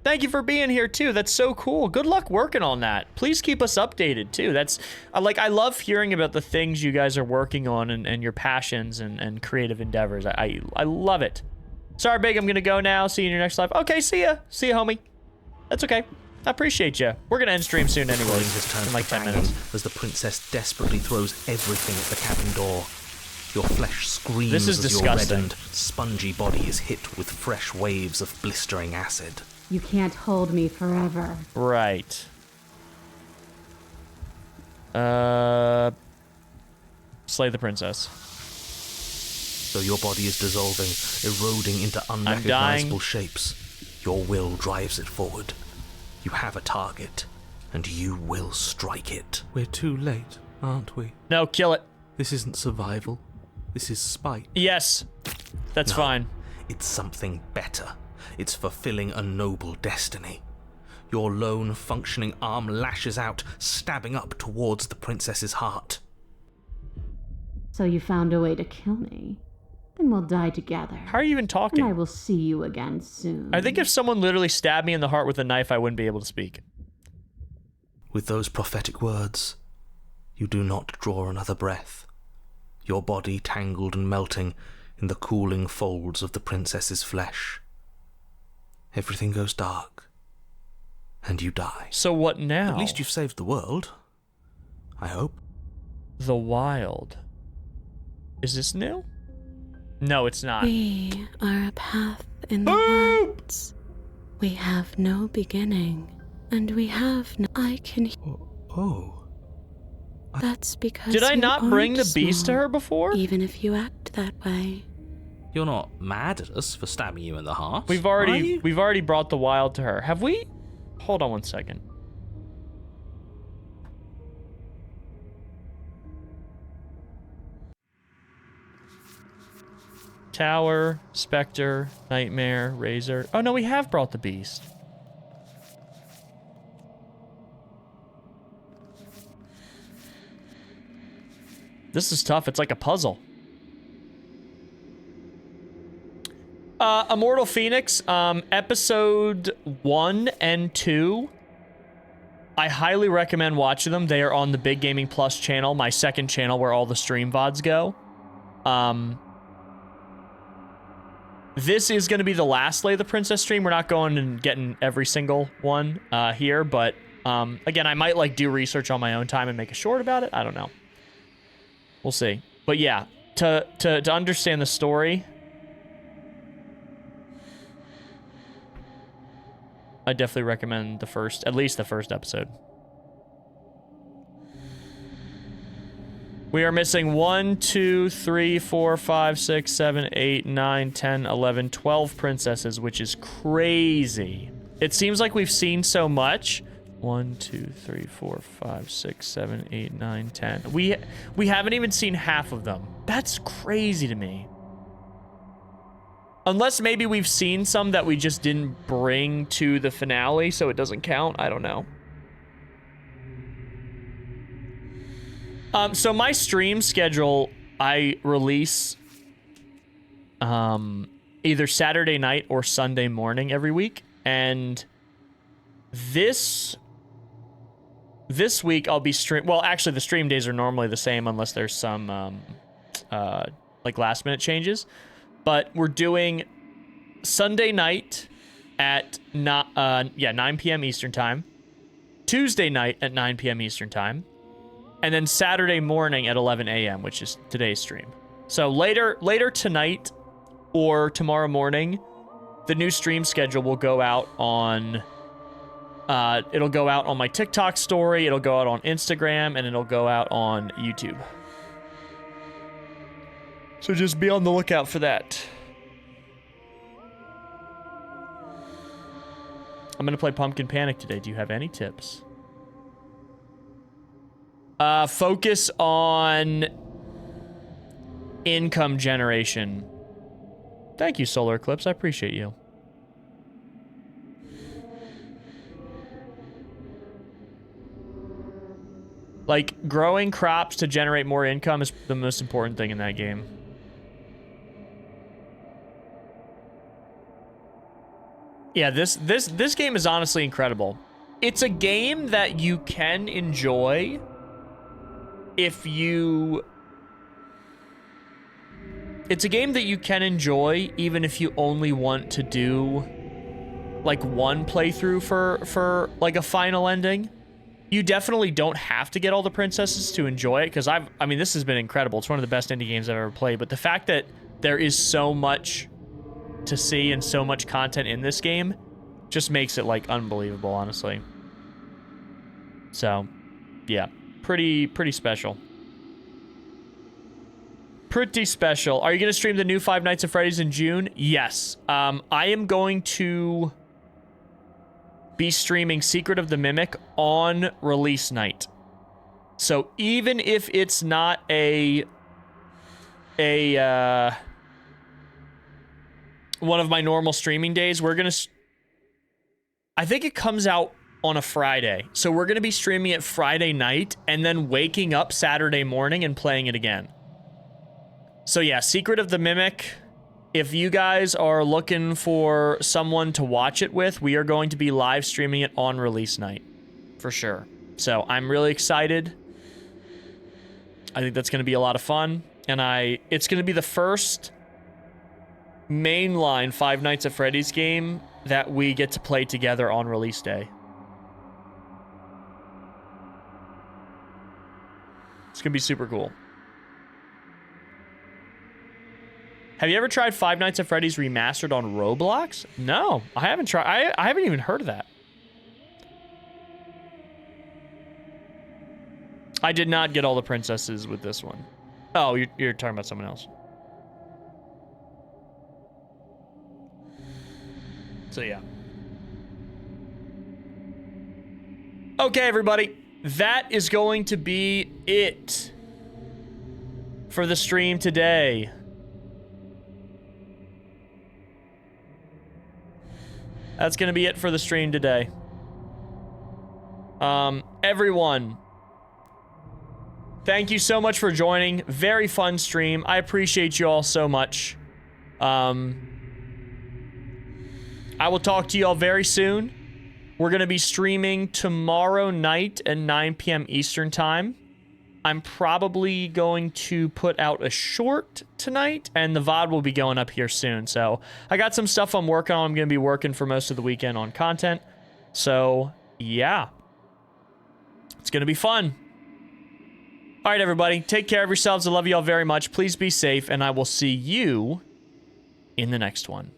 Thank you for being here too. That's so cool. Good luck working on that. Please keep us updated too. That's I love hearing about the things you guys are working on and your passions and creative endeavors. I love it. Sorry, Big, I'm gonna go now. See you in your next live. Okay, see ya. See ya, homie. That's okay. I appreciate you. We're gonna end stream soon anyway. His turn In like to 10 banging minutes. as the princess desperately throws everything at the cabin door. Your flesh screams This is as disgusting. your reddened, spongy body is hit with fresh waves of blistering acid. You can't hold me forever. Right. Slay the princess. Though your body is dissolving, eroding into unrecognizable shapes, your will drives it forward. You have a target, and you will strike it. We're too late, aren't we? No, kill it. This isn't survival. This is spite. Yes. That's No, fine. It's something better. It's fulfilling a noble destiny. Your lone, functioning arm lashes out, stabbing up towards the princess's heart. So you found a way to kill me. Then we'll die together. How are you even talking? And I will see you again soon. I think if someone literally stabbed me in the heart with a knife, I wouldn't be able to speak. With those prophetic words, you do not draw another breath, your body tangled and melting in the cooling folds of the princess's flesh. Everything goes dark, and you die. So what now? At least you've saved the world. I hope. The Wild. Is this new? No, it's not. We are a path in the woods. We have no beginning, and we have no... I can... Oh. That's because Did I you not bring the aren't beast to small, her before? Even if you act that way. You're not mad at us for stabbing you in the heart. We've already brought the Wild to her. Have we? Hold on one second. Tower, Spectre, Nightmare, Razor. Oh no, we have brought the beast. This is tough. It's like a puzzle. Immortal Phoenix, episode 1 and 2. I highly recommend watching them. They are on the Big Gaming Plus channel, my second channel where all the stream VODs go. This is going to be the last Slay the Princess stream. We're not going and getting every single one here, but again, I might like do research on my own time and make a short about it. I don't know. We'll see. But yeah, to understand the story, I definitely recommend at least the first episode. We are missing 1, 2, 3, 4, 5, 6, 7, 8, 9, 10, 11, 12 princesses, which is crazy. It seems like we've seen so much. 1, 2, 3, 4, 5, 6, 7, 8, 9, 10. We haven't even seen half of them. That's crazy to me. Unless maybe we've seen some that we just didn't bring to the finale, so it doesn't count. I don't know. So my stream schedule, I release either Saturday night or Sunday morning every week. And this week I'll be well, actually the stream days are normally the same unless there's some like last minute changes. But we're doing Sunday night at 9 p.m. Eastern time, Tuesday night at 9 p.m. Eastern time, and then Saturday morning at 11 a.m., which is today's stream. So later tonight or tomorrow morning, the new stream schedule will go out on it'll go out on my TikTok story, it'll go out on Instagram, and it'll go out on YouTube. So just be on the lookout for that. I'm gonna play Pumpkin Panic today. Do you have any tips? Focus on income generation. Thank you, Solar Eclipse. I appreciate you. Like, growing crops to generate more income is the most important thing in that game. Yeah, this game is honestly incredible. It's a game that you can enjoy if you... It's a game that you can enjoy even if you only want to do like one playthrough for like a final ending. You definitely don't have to get all the princesses to enjoy it, because I mean, this has been incredible. It's one of the best indie games I've ever played, but the fact that there is so much to see and so much content in this game just makes it like unbelievable, honestly. So, yeah, pretty special. Pretty special. Are you going to stream the new Five Nights at Freddy's in June? Yes. I am going to be streaming Secret of the Mimic on release night. So even if it's not one of my normal streaming days, we're going to... I think it comes out on a Friday. So we're going to be streaming it Friday night and then waking up Saturday morning and playing it again. So yeah, Secret of the Mimic, if you guys are looking for someone to watch it with, we are going to be live streaming it on release night, for sure. So I'm really excited. I think that's going to be a lot of fun, and it's going to be the first mainline Five Nights at Freddy's game that we get to play together on release day. It's going to be super cool. Have you ever tried Five Nights at Freddy's Remastered on Roblox? No, I haven't tried. I haven't even heard of that. I did not get all the princesses with this one. Oh, you're talking about someone else. So yeah. Okay, everybody. That is going to be it for the stream today. That's going to be it for the stream today. Everyone, thank you so much for joining. Very fun stream. I appreciate you all so much. I will talk to you all very soon. We're going to be streaming tomorrow night at 9 p.m. Eastern Time. I'm probably going to put out a short tonight, and the VOD will be going up here soon. So I got some stuff I'm working on. I'm going to be working for most of the weekend on content. So, yeah. It's going to be fun. All right, everybody. Take care of yourselves. I love you all very much. Please be safe, and I will see you in the next one.